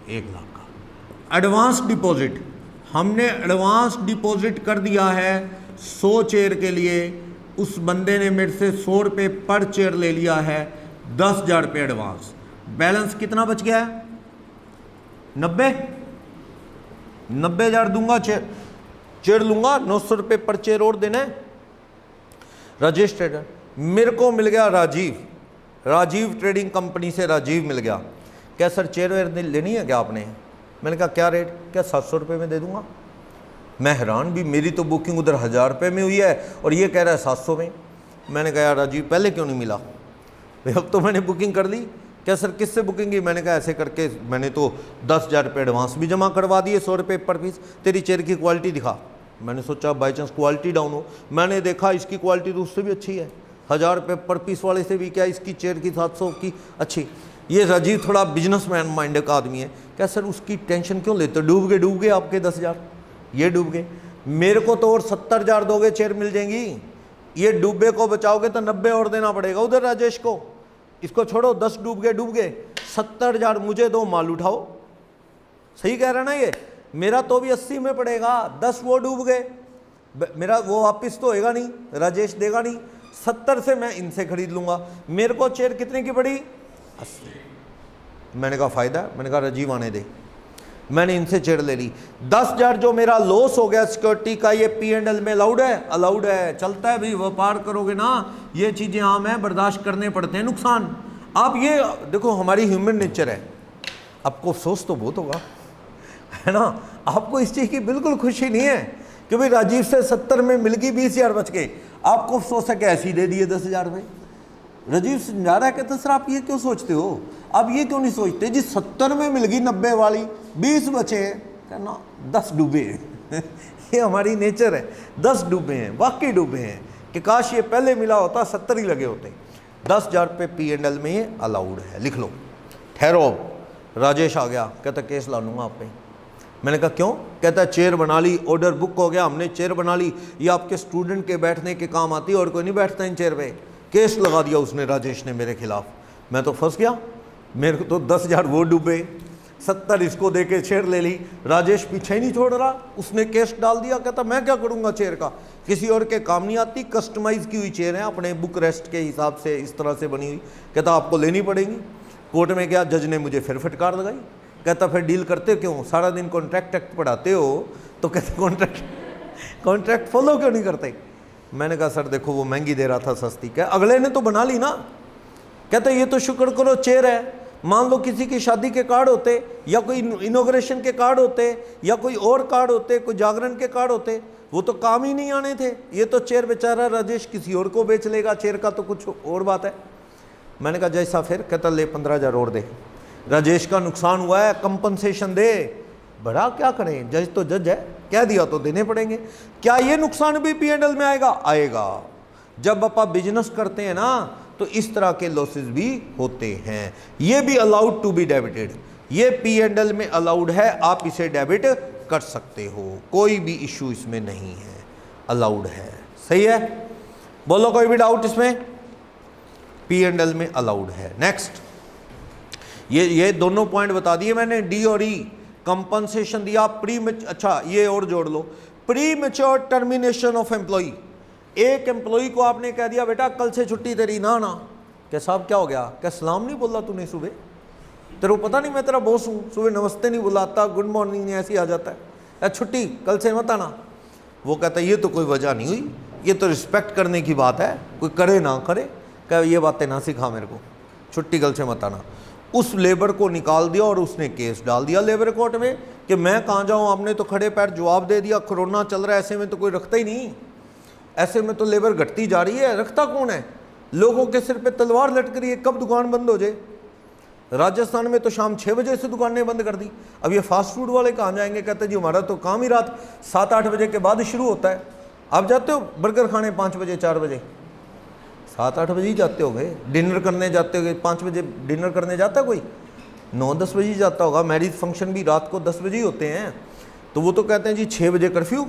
1 लाख का। एडवांस डिपॉजिट, हमने एडवांस डिपॉजिट कर दिया है 100 चेयर के लिए। उस बंदे ने मेरे से 100 रुपये पर चेयर ले लिया है, 10,000 रुपये एडवांस। बैलेंस कितना बच गया है? 90,000 दूंगा, चेयर लूंगा, 900 रुपये पर चेयर और देना है। राजेश ट्रेडर, मेरे को मिल गया राजीव ट्रेडिंग कंपनी से राजीव मिल गया। क्या सर चेयर वेयर लेनी है क्या आपने? मैंने कहा क्या रेट? क्या 700 रुपये में दे दूंगा। मैं हैरान भी, मेरी तो बुकिंग उधर 1,000 रुपये में हुई है और ये कह रहा है 700 में। मैंने कहा यार राजीव पहले क्यों नहीं मिला? भाई अब तो मैंने बुकिंग कर ली। क्या सर किससे बुकिंग की? मैंने कहा ऐसे करके मैंने तो 10,000 रुपये एडवांस भी जमा करवा दिए, 100 रुपये पर पीस। तेरी चेयर की क्वालिटी दिखा। मैंने सोचा बाई चांस क्वालिटी डाउन हो, मैंने देखा इसकी क्वालिटी तो उससे भी अच्छी है, 1,000 रुपये पर पीस वाले से भी क्या इसकी चेयर की 700 की अच्छी। ये राजीव थोड़ा बिजनेसमैन माइंड का आदमी है। क्या सर उसकी टेंशन क्यों लेते? डूब गए आपके 10,000, ये डूब गए। मेरे को तो और 70,000 दोगे चेयर मिल जाएंगी। ये डूबे को बचाओगे तो 90 और देना पड़ेगा उधर राजेश को। इसको छोड़ो, 10 डूब गए, 70,000 मुझे दो, माल उठाओ। सही कह रहा ना ये? मेरा तो भी 80 में पड़ेगा, 10 वो डूब गए, मेरा वो वापस तो होएगा नहीं, राजेश देगा नहीं। 70 से मैं इनसे खरीद लूंगा। मेरे को चेयर कितने की पड़ी? 80। मैंने कहा फायदा, मैंने कहा राजीव आने दे। मैंने इनसे चेयर ले ली। 10,000 जो मेरा लॉस हो गया सिक्योरिटी का, ये P&L में अलाउड है? अलाउड है, चलता है भाई। व्यापार करोगे ना, ये चीज़ें आम है, बर्दाश्त करने पड़ते हैं नुकसान। आप ये देखो, हमारी ह्यूमन नेचर है। आपको अफसोस तो बहुत होगा, है ना? आपको इस चीज़ की बिल्कुल खुशी नहीं है कि भाई राजीव से 70 में मिल गई, 20,000 बच गए। आपको अफसोस है कि ऐसे ही दे दिए 10,000 रुपये। राजीव समझा रहा है, कहते सर आप ये क्यों सोचते हो? आप ये क्यों नहीं सोचते जी 70 में मिल गई 90 वाली, 20 बचे हैं, कहना 10 डूबे हैं। ये हमारी नेचर है, 10 डूबे हैं, वाकई डूबे हैं कि काश ये पहले मिला होता 70 ही लगे होते। 10,000 रुपये P&L में ये अलाउड है, लिख लो। ठहरो, राजेश आ गया, कहता केस ला लूँगा आप पे। मैंने कहा क्यों? कहता चेयर बना ली, ऑर्डर बुक हो गया, हमने चेयर बना ली, ये आपके स्टूडेंट के बैठने के काम आती है और कोई नहीं बैठता इन चेयर पे। केस लगा दिया उसने, राजेश ने, मेरे खिलाफ। मैं तो फंस गया। मेरे को तो 10,000 वो डूबे, 70 इसको दे के चेयर ले ली। राजेश पीछे ही नहीं छोड़ रहा, उसने केस डाल दिया। कहता मैं क्या करूँगा चेयर का, किसी और के काम नहीं आती, कस्टमाइज़ की हुई चेयर है, अपने बुक रेस्ट के हिसाब से इस तरह से बनी हुई। कहता आपको लेनी पड़ेगी। कोर्ट में गया, जज ने मुझे फिर फटकार लगाई। कहता फिर डील करते क्यों? सारा दिन कॉन्ट्रैक्ट एक्ट पढ़ाते हो। तो कहते कॉन्ट्रैक्ट कॉन्ट्रैक्ट फॉलो क्यों नहीं करते? मैंने कहा सर देखो वो महंगी दे रहा था सस्ती। क्या अगले ने तो बना ली ना। कहते ये तो शुक्र करो चेयर है। मान लो किसी की शादी के कार्ड होते या कोई इनॉग्रेशन के कार्ड होते या कोई और कार्ड होते, कोई जागरण के कार्ड होते, वो तो काम ही नहीं आने थे। ये तो चेयर बेचारा राजेश किसी और को बेच लेगा, चेयर का तो कुछ और बात है। मैंने कहा जैसा फिर? कहता ले 15,000 और दे, राजेश का नुकसान हुआ है कंपनसेशन दे। बड़ा क्या करें, जज तो जज है, कह दिया तो देने पड़ेंगे। क्या ये नुकसान भी P&L में आएगा? आएगा। जब आप बिजनेस करते हैं ना तो इस तरह के लॉसेस भी होते हैं। ये भी अलाउड टू बी डेबिटेड, ये P&L में अलाउड है, आप इसे डेबिट कर सकते हो, कोई भी इश्यू इसमें नहीं है, अलाउड है। सही है? बोलो कोई भी डाउट इसमें? P&L में अलाउड है। नेक्स्ट, ये दोनों पॉइंट बता दिए मैंने, डी और ई। कंपनसेशन दिया, अच्छा ये और जोड़ लो, premature termination of employ. एक एम्प्लॉय को आपने कह दिया बेटा कल से छुट्टी तेरी ना। क्या साहब क्या हो गया? क्या सलाम नहीं बोला तूने सुबह? तेरे को पता नहीं मैं तेरा बॉस हूँ? सुबह नमस्ते नहीं बुलाता, गुड मॉर्निंग नहीं, ऐसे ही आ जाता है, छुट्टी कल से मत आना। वो कहता है ये तो कोई वजह नहीं हुई, ये तो रिस्पेक्ट करने की बात है, कोई करे ना करे, क्या ये बातें ना सिखा मेरे को, छुट्टी कल से मत आना। उस लेबर को निकाल दिया और उसने केस डाल दिया लेबर कोर्ट में कि मैं कहाँ जाऊँ, आपने तो खड़े पैर जवाब दे दिया, कोरोना चल रहा है, ऐसे में तो कोई रखता ही नहीं, ऐसे में तो लेबर घटती जा रही है, रखता कौन है? लोगों के सिर पे तलवार लटक रही है, कब दुकान बंद हो जाए। राजस्थान में तो शाम 6 बजे से दुकानें बंद कर दी। अब ये फास्ट फूड वाले कहाँ जाएंगे? कहते जी हमारा तो काम ही रात 7-8 बजे के बाद शुरू होता है। आप जाते हो बर्गर खाने 5 बजे 4 बजे? 7-8 बजे ही जाते हो गए। डिनर करने जाते हो 5 बजे डिनर करने जाता है कोई? 9-10 बजे ही जाता होगा। मैरिज फंक्शन भी रात को 10 बजे ही होते हैं। तो वो तो कहते हैं जी 6 बजे कर्फ्यू।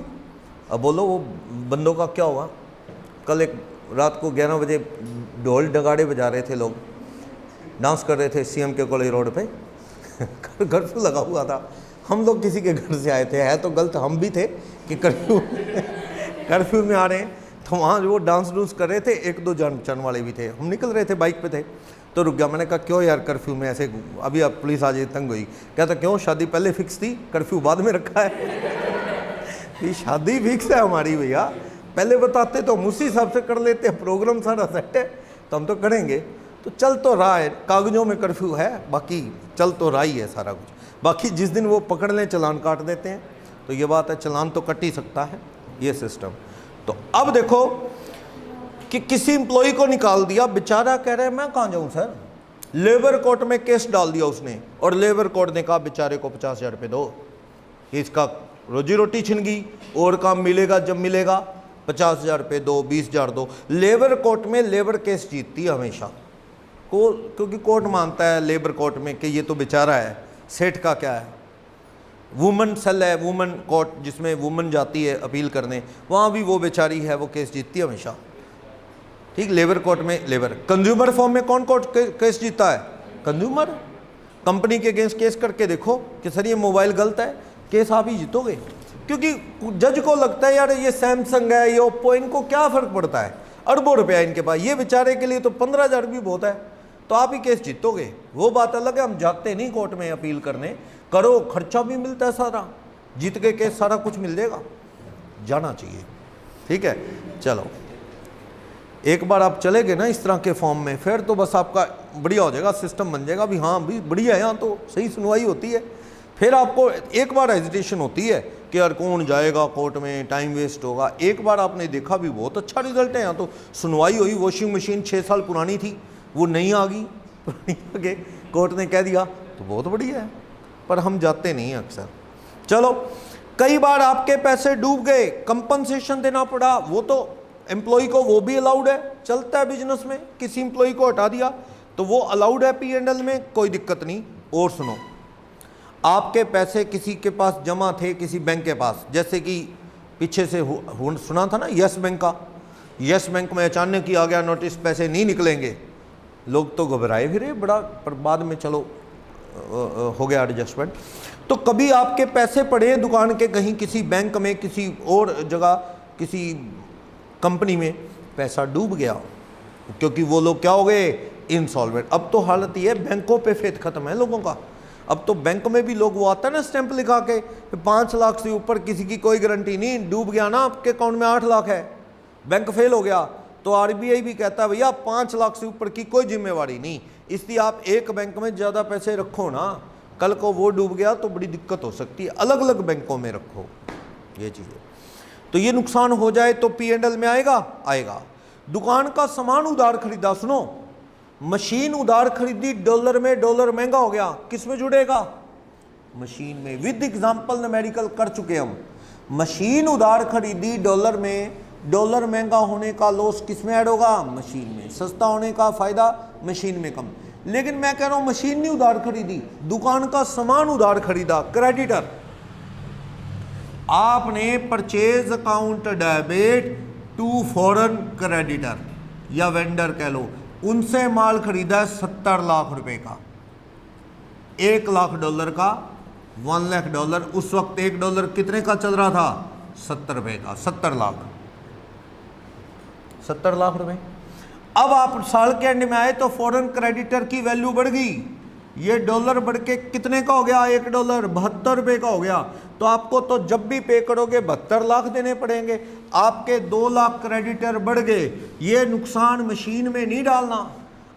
अब बोलो वो बंदों का क्या होगा? कल एक रात को 11 बजे ढोल डगाड़े बजा रहे थे लोग, डांस कर रहे थे CM के कॉलेज रोड पे कर्फ्यू लगा हुआ था। हम लोग किसी के घर से आए थे, है तो गलत हम भी थे कि कर्फ्यू में आ रहे हैं, तो वहाँ जो वो डांस डूंस कर रहे थे, 1-2 जान वाले भी थे। हम निकल रहे थे बाइक पे थे, तो रुक गया। मैंने कहा क्यों यार कर्फ्यू में ऐसे? अभी अब पुलिस आ जाए, तंग हुई। कहता क्यों, शादी पहले फिक्स थी, कर्फ्यू बाद में रखा है। ये शादी फिक्स है हमारी भैया, पहले बताते तो हम उसी हिसाब से कर लेते हैं, प्रोग्राम सारा सेट है तो हम तो करेंगे। तो चल तो रहा है, कागजों में कर्फ्यू है, बाकी चल तो रहा ही है सारा कुछ। बाकी जिस दिन वो पकड़ लें चलान काट देते हैं, तो ये बात है, चलान तो कट ही सकता है, ये सिस्टम। तो अब देखो कि किसी एम्प्लॉय को निकाल दिया, बेचारा कह रहे हैं मैं कहाँ जाऊँ सर। लेबर कोर्ट में केस डाल दिया उसने, और लेबर कोर्ट ने कहा बेचारे को 50,000 रुपये दो, इसका रोजी रोटी छिन गई, और काम मिलेगा जब मिलेगा, 50,000 रुपये दो, 20,000 दो। लेबर कोर्ट में लेबर केस जीतती है हमेशा, क्योंकि कोर्ट मानता है लेबर कोर्ट में कि ये तो बेचारा है, सेठ का क्या है। वुमन सेल है, वुमन कोर्ट, जिसमें वुमन जाती है अपील करने, वहाँ भी वो बेचारी है, वो केस जीतती है हमेशा। ठीक, लेबर कोर्ट में लेबर। कंज्यूमर फॉर्म में कौन कोर्ट केस जीतता है? कंज्यूमर। कंपनी के अगेंस्ट केस करके देखो कि सर ये मोबाइल गलत है, केस आप ही जीतोगे, क्योंकि जज को लगता है यार ये सैमसंग है, ये ओप्पो, इनको क्या फ़र्क पड़ता है, अरबों रुपया इनके पास, ये बेचारे के लिए तो 15,000 भी बहुत है, तो आप ही केस जीतोगे। वो बात अलग है, हम जाते नहीं कोर्ट में अपील करने, करो, खर्चा भी मिलता है सारा, जीत के केस सारा कुछ मिल जाएगा, जाना चाहिए। ठीक है, चलो एक बार आप चले गए ना इस तरह के फॉर्म में, फिर तो बस आपका बढ़िया हो जाएगा, सिस्टम बन जाएगा भी हाँ भी बढ़िया है, यहाँ तो सही सुनवाई होती है। फिर आपको एक बार हेजिटेशन होती है कि यार कौन जाएगा कोर्ट में, टाइम वेस्ट होगा। एक बार आपने देखा भी बहुत अच्छा रिजल्ट है, यहाँ तो सुनवाई हुई, वॉशिंग मशीन 6 साल पुरानी थी वो नई आ गई, पुरानी आ गई, कोर्ट ने कह दिया, तो बहुत बढ़िया है। पर हम जाते नहीं अक्सर। चलो, कई बार आपके पैसे डूब गए, कंपनसेशन देना पड़ा, वो तो एम्प्लॉय को वो भी अलाउड है, चलता है बिजनेस में, किसी एम्प्लॉय को हटा दिया तो वो अलाउड है P&L में, कोई दिक्कत नहीं। और सुनो, आपके पैसे किसी के पास जमा थे, किसी बैंक के पास, जैसे कि पीछे से सुना था ना यस बैंक का, यस बैंक में अचानक ही आ गया नोटिस, पैसे नहीं निकलेंगे, लोग तो घबराए फिरे बड़ा, पर बाद में चलो हो गया एडजस्टमेंट। तो कभी आपके पैसे पड़े हैं दुकान के कहीं, किसी बैंक में, किसी और जगह, किसी कंपनी में, पैसा डूब गया, क्योंकि वो लोग क्या हो गए, इंसॉल्वेंट। अब तो हालत ये है, बैंकों पे फेथ खत्म है लोगों का, अब तो बैंक में भी लोग वो आता है ना स्टैंप लिखा के 5 लाख से ऊपर किसी की कोई गारंटी नहीं, डूब गया ना आपके अकाउंट में 8 लाख है, बैंक फेल हो गया, तो आरबीआई भी कहता है भैया 5 लाख से ऊपर की कोई जिम्मेवारी नहीं, इसलिए आप एक बैंक में ज़्यादा पैसे रखो ना, कल को वो डूब गया तो बड़ी दिक्कत हो सकती है, अलग अलग बैंकों में रखो ये चीज़ें। तो ये नुकसान हो जाए तो P&L में आएगा, आएगा। दुकान का सामान उधार खरीदा, सुनो, मशीन उधार खरीदी डॉलर में, डॉलर महंगा हो गया, किस में जुड़ेगा? मशीन में। विद एग्जांपल न्यूमेरिकल कर चुके हम। मशीन उधार खरीदी डॉलर में, डॉलर महंगा होने का लॉस किस में ऐड होगा? मशीन में। सस्ता होने का फायदा मशीन में कम। लेकिन मैं कह रहा हूं मशीन नहीं उधार खरीदी, दुकान का सामान उधार खरीदा, क्रेडिटर। आपने purchase account debit to foreign creditor या वेंडर कह लो, उनसे माल खरीदा है 70 लाख रुपए का, 1 लाख डॉलर का, 1 लाख डॉलर। उस वक्त 1 डॉलर कितने का चल रहा था? 70 रुपए का, 70 लाख, 70 लाख रुपए। अब आप साल के एंड में आए तो फॉरेन क्रेडिटर की वैल्यू बढ़ गई, ये डॉलर बढ़ के कितने का हो गया? 1 डॉलर 72 रुपए का हो गया। तो आपको तो जब भी पे करोगे 72 लाख देने पड़ेंगे, आपके 2 लाख क्रेडिटर बढ़ गए। ये नुकसान मशीन में नहीं डालना।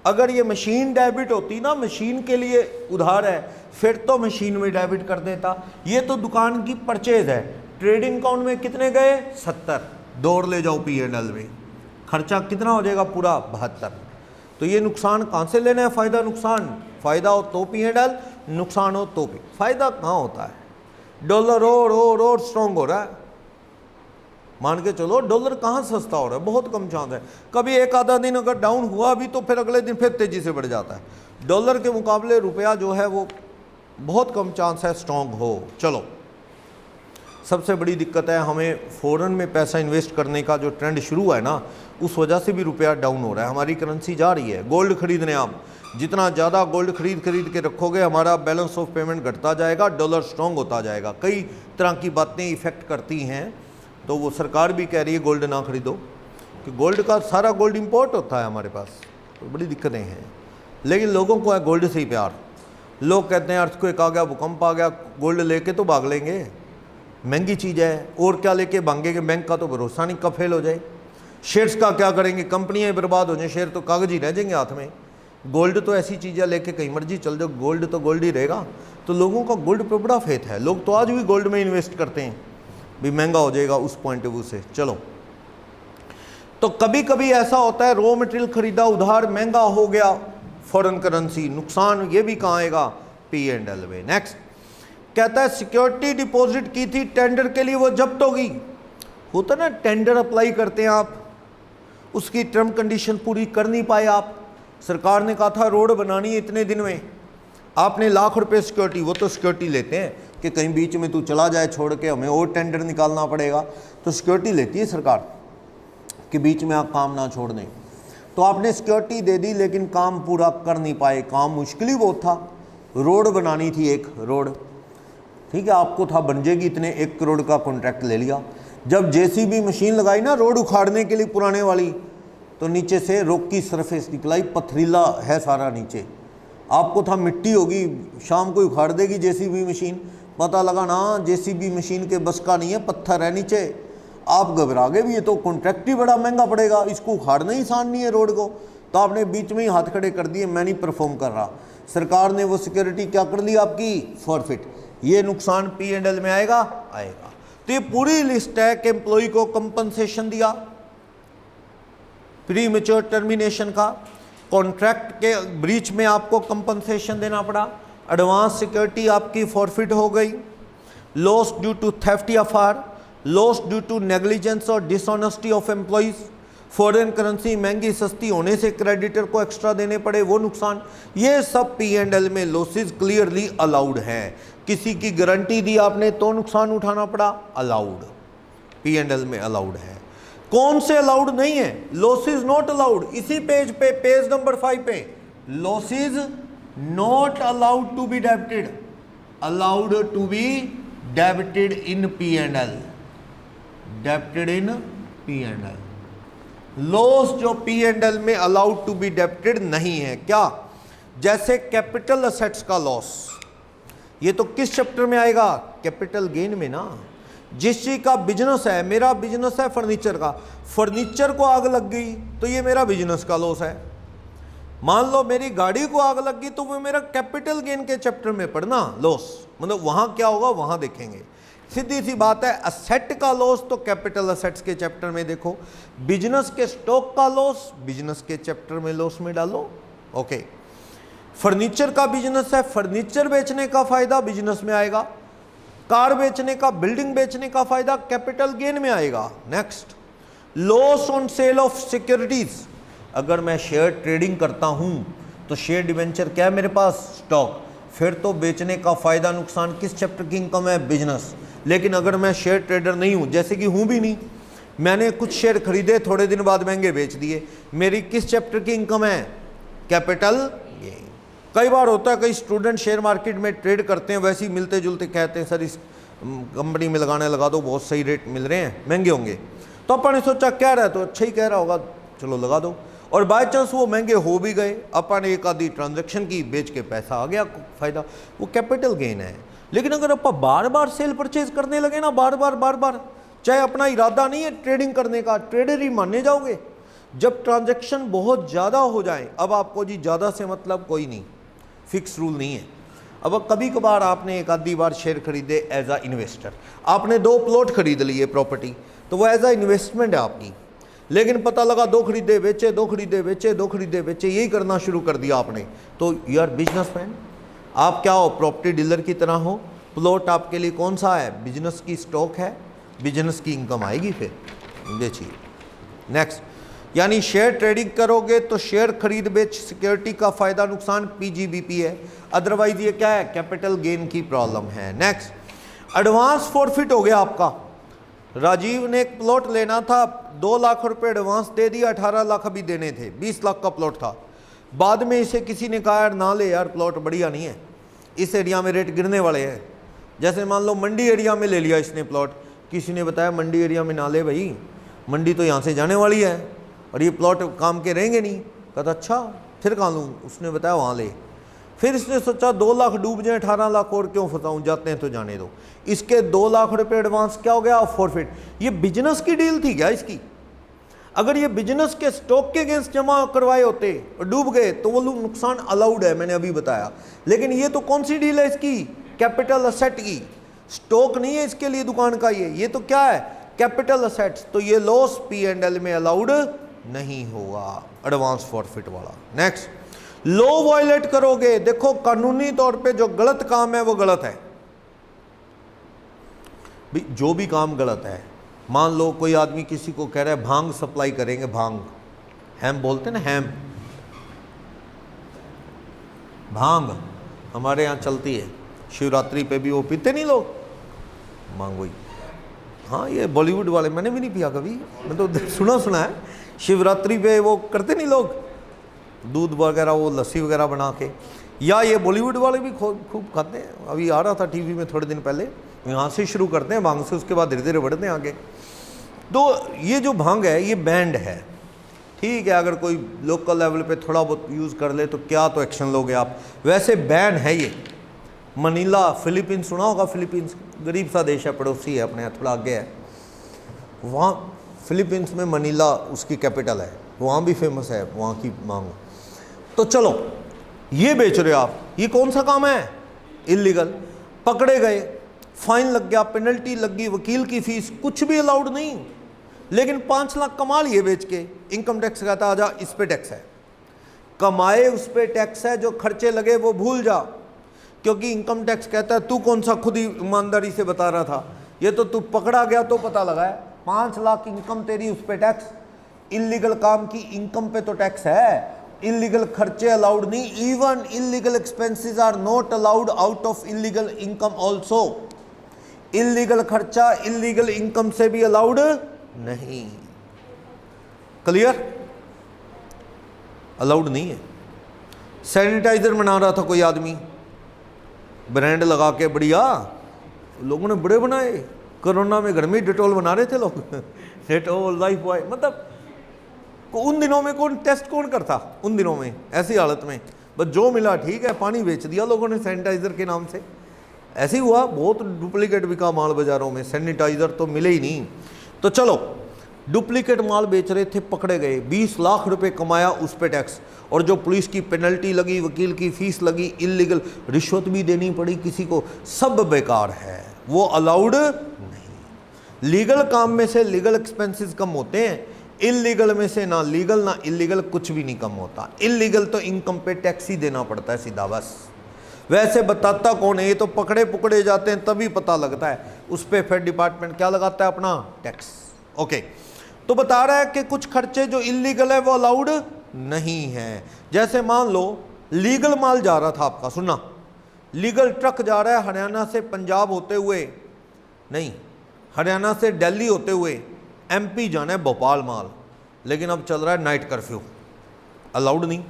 अगर ये मशीन डेबिट होती ना, मशीन के लिए उधार है, फिर तो मशीन में डेबिट कर देता। ये तो दुकान की परचेज है, ट्रेडिंग अकाउंट में कितने गए? 70, दौड़ ले जाओ P&L में, खर्चा कितना हो जाएगा? पूरा 72। तो ये नुकसान कहाँ से लेना है? फायदा नुकसान, फायदा हो तो P&L, नुकसान हो तो भी। फायदा कहाँ होता है? डॉलर और स्ट्रॉन्ग हो रहा है, मान के चलो डॉलर कहाँ सस्ता हो रहा है? बहुत कम चांस है। कभी एक आधा दिन अगर डाउन हुआ भी तो फिर अगले दिन फिर तेजी से बढ़ जाता है। डॉलर के मुकाबले रुपया जो है वो बहुत कम चांस है स्ट्रॉन्ग हो। चलो, सबसे बड़ी दिक्कत है हमें फॉरेन में पैसा इन्वेस्ट करने का जो ट्रेंड शुरू हुआ है ना, उस वजह से भी रुपया डाउन हो रहा है, हमारी करेंसी जा रही है। गोल्ड खरीदने आप जितना ज़्यादा गोल्ड खरीद के रखोगे, हमारा बैलेंस ऑफ पेमेंट घटता जाएगा, डॉलर स्ट्रॉन्ग होता जाएगा। कई तरह की बातें इफेक्ट करती हैं, तो वो सरकार भी कह रही है गोल्ड ना खरीदो, कि गोल्ड का सारा गोल्ड इंपोर्ट होता है हमारे पास, तो बड़ी दिक्कतें हैं। लेकिन लोगों को है गोल्ड से ही प्यार। लोग कहते हैं अर्थक्वेक आ गया, भूकंप आ गया, गोल्ड लेके तो भाग लेंगे, महंगी चीज़ है, और क्या लेके भागेंगे? बैंक का तो भरोसा नहीं, कब फेल हो जाए। शेयर्स का क्या करेंगे? कंपनियां बर्बाद हो जाए, शेयर तो कागज ही रह जाएंगे हाथ में। गोल्ड तो ऐसी चीज़ है, लेके कहीं मर्जी चल जाओ, गोल्ड तो गोल्ड ही रहेगा। तो लोगों का गोल्ड पर बड़ा फेथ है, लोग तो आज भी गोल्ड में इन्वेस्ट करते हैं, भी महंगा हो जाएगा उस पॉइंट ऑफ व्यू से। चलो, तो कभी कभी ऐसा होता है रॉ मटेरियल खरीदा उधार, महंगा हो गया फॉरेन करेंसी, नुकसान ये भी कहाँ आएगा? P&L में। नेक्स्ट कहता है सिक्योरिटी डिपॉजिट की थी टेंडर के लिए, वो जब्त होगी। होता ना, टेंडर अप्लाई करते हैं आप, उसकी टर्म कंडीशन पूरी कर नहीं पाए आप, सरकार ने कहा था रोड बनानी है इतने दिन में, आपने लाख रुपए सिक्योरिटी, वो तो सिक्योरिटी लेते हैं कि कहीं बीच में तू चला जाए छोड़ के, हमें और टेंडर निकालना पड़ेगा, तो सिक्योरिटी लेती है सरकार कि बीच में आप काम ना छोड़ दें। तो आपने सिक्योरिटी दे दी, लेकिन काम पूरा कर नहीं पाए, काम मुश्किल ही बहुत था। रोड बनानी थी, एक रोड, ठीक है, आपको था बन जाएगी इतने, 1 करोड़ का कॉन्ट्रैक्ट ले लिया। जब JCB मशीन लगाई ना रोड उखाड़ने के लिए पुराने वाली, तो नीचे से रॉक की सरफेस निकलाई, पथरीला है सारा नीचे, आपको था मिट्टी होगी, शाम को उखाड़ देगी JCB मशीन, पता लगा ना JCB मशीन के बस का नहीं है, पत्थर है नीचे। आप घबरा गए भी, ये तो कॉन्ट्रैक्ट ही बड़ा महंगा पड़ेगा, इसको उखाड़ना ही आसान नहीं है रोड को, तो आपने बीच में ही हाथ खड़े कर दिए, मैं नहीं परफॉर्म कर रहा। सरकार ने वो सिक्योरिटी क्या कर ली आपकी? फॉरफिट। ये नुकसान P&L में आएगा, आएगा। तो ये पूरी लिस्ट है कि एम्प्लॉय को कंपनसेशन दिया, प्री मैच्योर टर्मिनेशन का, कॉन्ट्रैक्ट के ब्रीच में आपको कंपनसेशन देना पड़ा, एडवांस सिक्योरिटी आपकी फॉरफिट हो गई, लॉस ड्यू टू थेफ्ट या फार, लॉस ड्यू टू नेग्लिजेंस और dishonesty of employees, foreign currency महंगी सस्ती होने से क्रेडिटर को एक्स्ट्रा देने पड़े, वो नुकसान। ये सब P&L में लॉसेस क्लियरली अलाउड हैं। किसी की गारंटी दी आपने तो नुकसान उठाना पड़ा, अलाउड, P&L में अलाउड है। कौन से अलाउड नहीं है? लॉसेस नॉट अलाउड, इसी पेज पे, पेज नंबर 5 पे, losses not allowed to be debited, allowed to be debited in P&L, debited in P&L। Loss जो P&L में अलाउड टू बी डेबिटेड नहीं है। क्या? जैसे कैपिटल असेट्स का लॉस, ये तो किस चैप्टर में आएगा? कैपिटल गेन में ना। जिस चीज का बिजनेस है, मेरा बिजनेस है फर्नीचर का, फर्नीचर को आग लग गई तो ये मेरा बिजनेस का लॉस है। मान लो मेरी गाड़ी को आग लग गई तो वो मेरा कैपिटल गेन के चैप्टर में पढ़ना लॉस, मतलब वहां क्या होगा वहां देखेंगे। सीधी सी बात है, असेट का लॉस तो कैपिटल असेट्स के चैप्टर में देखो, बिजनेस के स्टॉक का लॉस बिजनेस के चैप्टर में लॉस में डालो। ओके, फर्नीचर का बिजनेस है, फर्नीचर बेचने का फायदा बिजनेस में आएगा, कार बेचने का, बिल्डिंग बेचने का फायदा कैपिटल गेन में आएगा। Next, loss on sale of securities. अगर मैं शेयर ट्रेडिंग करता हूं तो शेयर डिवेंचर क्या है मेरे पास? स्टॉक। फिर तो बेचने का फायदा नुकसान किस चैप्टर की इनकम है? बिजनेस। लेकिन अगर मैं शेयर ट्रेडर नहीं हूं, जैसे कि हूं भी नहीं, मैंने कुछ शेयर खरीदे, थोड़े दिन बाद महंगे बेच दिए, मेरी किस चैप्टर की इनकम है? Capital gain. कई बार होता है, कई स्टूडेंट शेयर मार्केट में ट्रेड करते हैं, वैसे ही मिलते जुलते कहते हैं सर इस कंपनी में लगाने लगा दो, बहुत सही रेट मिल रहे हैं, महंगे होंगे। तो अपन ने सोचा कह रहा है तो अच्छा ही कह रहा होगा, चलो लगा दो, और बाय चांस वो महंगे हो भी गए, अपन ने एक आधी ट्रांजैक्शन की, बेच के पैसा आ गया, फायदा, वो कैपिटल गेन है। लेकिन अगर अपन बार बार सेल परचेज करने लगे ना, बार बार, चाहे अपना इरादा नहीं है ट्रेडिंग करने का, ट्रेडर ही माने जाओगे। जब ट्रांजैक्शन बहुत ज़्यादा हो जाए, अब आपको जी ज़्यादा से मतलब कोई नहीं, फिक्स रूल नहीं है। अब कभी कभार आपने एक आधी बार शेयर खरीदे एज अ इन्वेस्टर, आपने 2 प्लॉट खरीद लिए प्रॉपर्टी, तो वो एज अ इन्वेस्टमेंट है आपकी। लेकिन पता लगा 2 खरीदे बेचे, 2 खरीदे बेचे, 2 खरीदे बेचे, यही करना शुरू कर दिया आपने, तो यू आर बिजनेसमैन। आप क्या हो? प्रॉपर्टी डीलर की तरह हो। प्लॉट आपके लिए कौन सा है? बिजनेस की स्टॉक है, बिजनेस की इनकम आएगी, फिर बेचिए। नेक्स्ट, यानी शेयर ट्रेडिंग करोगे तो शेयर खरीद बेच सिक्योरिटी का फायदा नुकसान पीजीबीपी है, अदरवाइज ये क्या है? कैपिटल गेन की प्रॉब्लम है। नेक्स्ट, एडवांस फॉरफिट हो गया आपका। राजीव ने एक प्लॉट लेना था, 2 लाख रुपए एडवांस दे दिया, 18 लाख अभी देने थे, 20 लाख का प्लॉट था। बाद में इसे किसी ने कहा यार ना ले यार, प्लॉट बढ़िया नहीं है, इस एरिया में रेट गिरने वाले हैं। जैसे मान लो मंडी एरिया में ले लिया इसने प्लॉट, किसी ने बताया मंडी एरिया में ना ले भाई, मंडी तो यहाँ से जाने वाली है और ये प्लॉट काम के रहेंगे नहीं। कहता अच्छा फिर कहाँ लूँ? उसने बताया वहाँ ले। फिर इसने सोचा 2 लाख डूब जाए, 18 लाख और क्यों फंसाऊँ, जाते हैं तो जाने दो। इसके 2 लाख रुपए एडवांस क्या हो गया? फॉरफिट। ये बिजनेस की डील थी क्या इसकी? अगर ये बिजनेस के स्टॉक के अगेंस्ट जमा करवाए होते और डूब गए तो वो नुकसान अलाउड है, मैंने अभी बताया। लेकिन ये तो कौन सी डील है इसकी? कैपिटल असेट की। स्टॉक नहीं है इसके लिए दुकान का, ये तो क्या है? Capital assets. तो ये लॉस P&L में अलाउड नहीं होगा, एडवांस फॉरफिट वाला। नेक्स्ट, लॉ वायलेट करोगे। देखो कानूनी तौर पे जो गलत काम है वो गलत है, जो भी काम गलत है। मान लो कोई आदमी किसी को कह रहा है भांग सप्लाई करेंगे, भांग हैम बोलते ना, हैम भांग हमारे यहाँ चलती है, शिवरात्रि पे भी वो पीते नहीं लोग भांग। वही हाँ, ये बॉलीवुड वाले, मैंने भी नहीं पिया कभी, मैं तो सुना है। शिवरात्रि पे वो करते नहीं लोग, दूध वगैरह वो लस्सी वगैरह बना के, या ये बॉलीवुड वाले भी खूब खाते हैं। अभी आ रहा था टीवी में थोड़े दिन पहले, यहाँ से शुरू करते हैं भांग से, उसके बाद धीरे धीरे बढ़ते हैं आगे। तो ये जो भांग है ये बैंड है, ठीक है। अगर कोई लोकल लेवल पे थोड़ा बहुत यूज़ कर ले तो क्या तो एक्शन लोगे आप, वैसे बैन है ये। मनीला, फिलीपींस सुना होगा, फिलीपींस गरीब सा देश है, पड़ोसी है अपने, थोड़ा आगे है। वहाँ फिलीपींस में मनीला उसकी कैपिटल है, वहाँ भी फेमस है वहाँ की मांग। तो चलो ये बेच रहे हो आप, ये कौन सा काम है? इलीगल। पकड़े गए, फाइन लग गया, पेनल्टी लगी, वकील की फीस, कुछ भी अलाउड नहीं। लेकिन 5 लाख कमा लिए बेच के, इनकम टैक्स कहता आजा इस पे टैक्स है, कमाए उस पे टैक्स है, जो खर्चे लगे वो भूल जा। क्योंकि इनकम टैक्स कहता है तू कौन सा खुद ही ईमानदारी से बता रहा था, ये तो तू पकड़ा गया तो पता लगा है। 5 लाख इनकम तेरी, उस पे टैक्स। इलीगल काम की इनकम पे तो टैक्स है, इलीगल खर्चे अलाउड नहीं। Even illegal expenses are not allowed out of illegal income also. Illegal खर्चा इलीगल इनकम से भी अलाउड नहीं। क्लियर? अलाउड नहीं है। सैनिटाइजर बना रहा था कोई आदमी, ब्रांड लगा के बढ़िया, लोगों ने बड़े बनाए। कोरोना में घर में डिटोल बना रहे थे लोग डिटोल, लाइफ बॉय, मतलब उन दिनों में कौन टेस्ट कौन करता, उन दिनों में ऐसी हालत में बस जो मिला ठीक है, पानी बेच दिया लोगों ने सैनिटाइजर के नाम से। ऐसे ही हुआ, बहुत डुप्लीकेट बिका माल बाजारों में, सैनिटाइजर तो मिले ही नहीं। तो चलो डुप्लीकेट माल बेच रहे थे, पकड़े गए, 20 लाख रुपए कमाया, उस पे टैक्स, और जो पुलिस की पेनल्टी लगी, वकील की फीस लगी, इलीगल रिश्वत भी देनी पड़ी किसी को, सब बेकार है, वो अलाउड नहीं। लीगल काम में से लीगल एक्सपेंसेस कम होते हैं, इलीगल में से ना लीगल ना इलीगल कुछ भी नहीं कम होता। इलीगल तो इनकम पे टैक्स ही देना पड़ता है सीधा, बस। वैसे बताता कौन है, ये तो पकड़े पकड़े जाते हैं तभी पता लगता है, उस पर फिर डिपार्टमेंट क्या लगाता है, अपना टैक्स। ओके, तो बता रहा है कि कुछ खर्चे जो इलीगल है वो अलाउड नहीं है। जैसे मान लो लीगल माल जा रहा था आपका, सुनना, लीगल ट्रक जा रहा है हरियाणा से पंजाब होते हुए, नहीं हरियाणा से दिल्ली होते हुए एमपी जाना है भोपाल माल, लेकिन अब चल रहा है नाइट कर्फ्यू, अलाउड नहीं।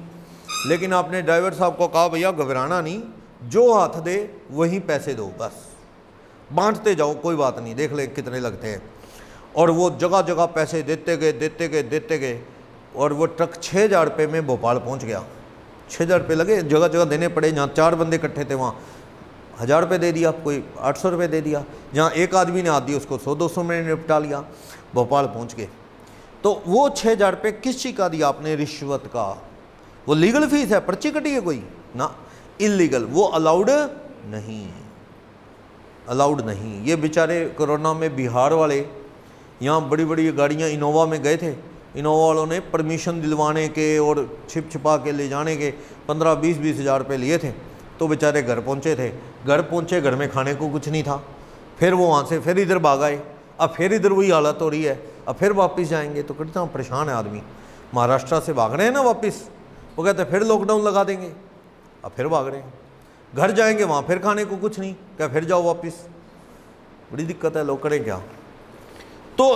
लेकिन आपने ड्राइवर साहब को कहा भैया घबराना नहीं, जो हाथ दे वही पैसे दो, बस बांटते जाओ, कोई बात नहीं, देख ले कितने लगते हैं। और वो जगह जगह पैसे देते गए और वो ट्रक 6,000 रुपये में भोपाल पहुंच गया। 6,000 रुपये लगे, जगह जगह देने पड़े, जहाँ 4 बंदे इकट्ठे थे वहाँ 1,000 रुपये दे दिया, कोई 800 रुपये दे दिया, जहाँ एक आदमी ने हाथ दिया उसको 100-200 में निपटा लिया, भोपाल पहुँच गए। तो वो 6,000 रुपये किस चीज़ का दिया आपने, रिश्वत का। वो लीगल फीस है, पर्ची कटी है कोई ना, इलीगल, वो अलाउड नहीं, अलाउड नहीं। ये बेचारे कोरोना में बिहार वाले यहाँ बड़ी बड़ी गाड़ियाँ इनोवा में गए थे, इनोवा वालों ने परमिशन दिलवाने के और छिप छिपा के ले जाने के 15-20 हज़ार रुपये लिए थे। तो बेचारे घर पहुँचे थे, घर पहुँचे, घर में खाने को कुछ नहीं था, फिर वो वहाँ से फिर इधर भाग आए, अब फिर इधर वही हालत हो रही है, अब फिर वापस जाएंगे। तो कितना परेशान है आदमी, महाराष्ट्र से भाग रहे हैं ना वापस, वो कहते हैं फिर लॉकडाउन लगा देंगे, अब फिर भाग रहे हैं, घर जाएंगे वहाँ फिर खाने को कुछ नहीं, क्या फिर जाओ वापस, बड़ी दिक्कत है, लोग करें क्या। तो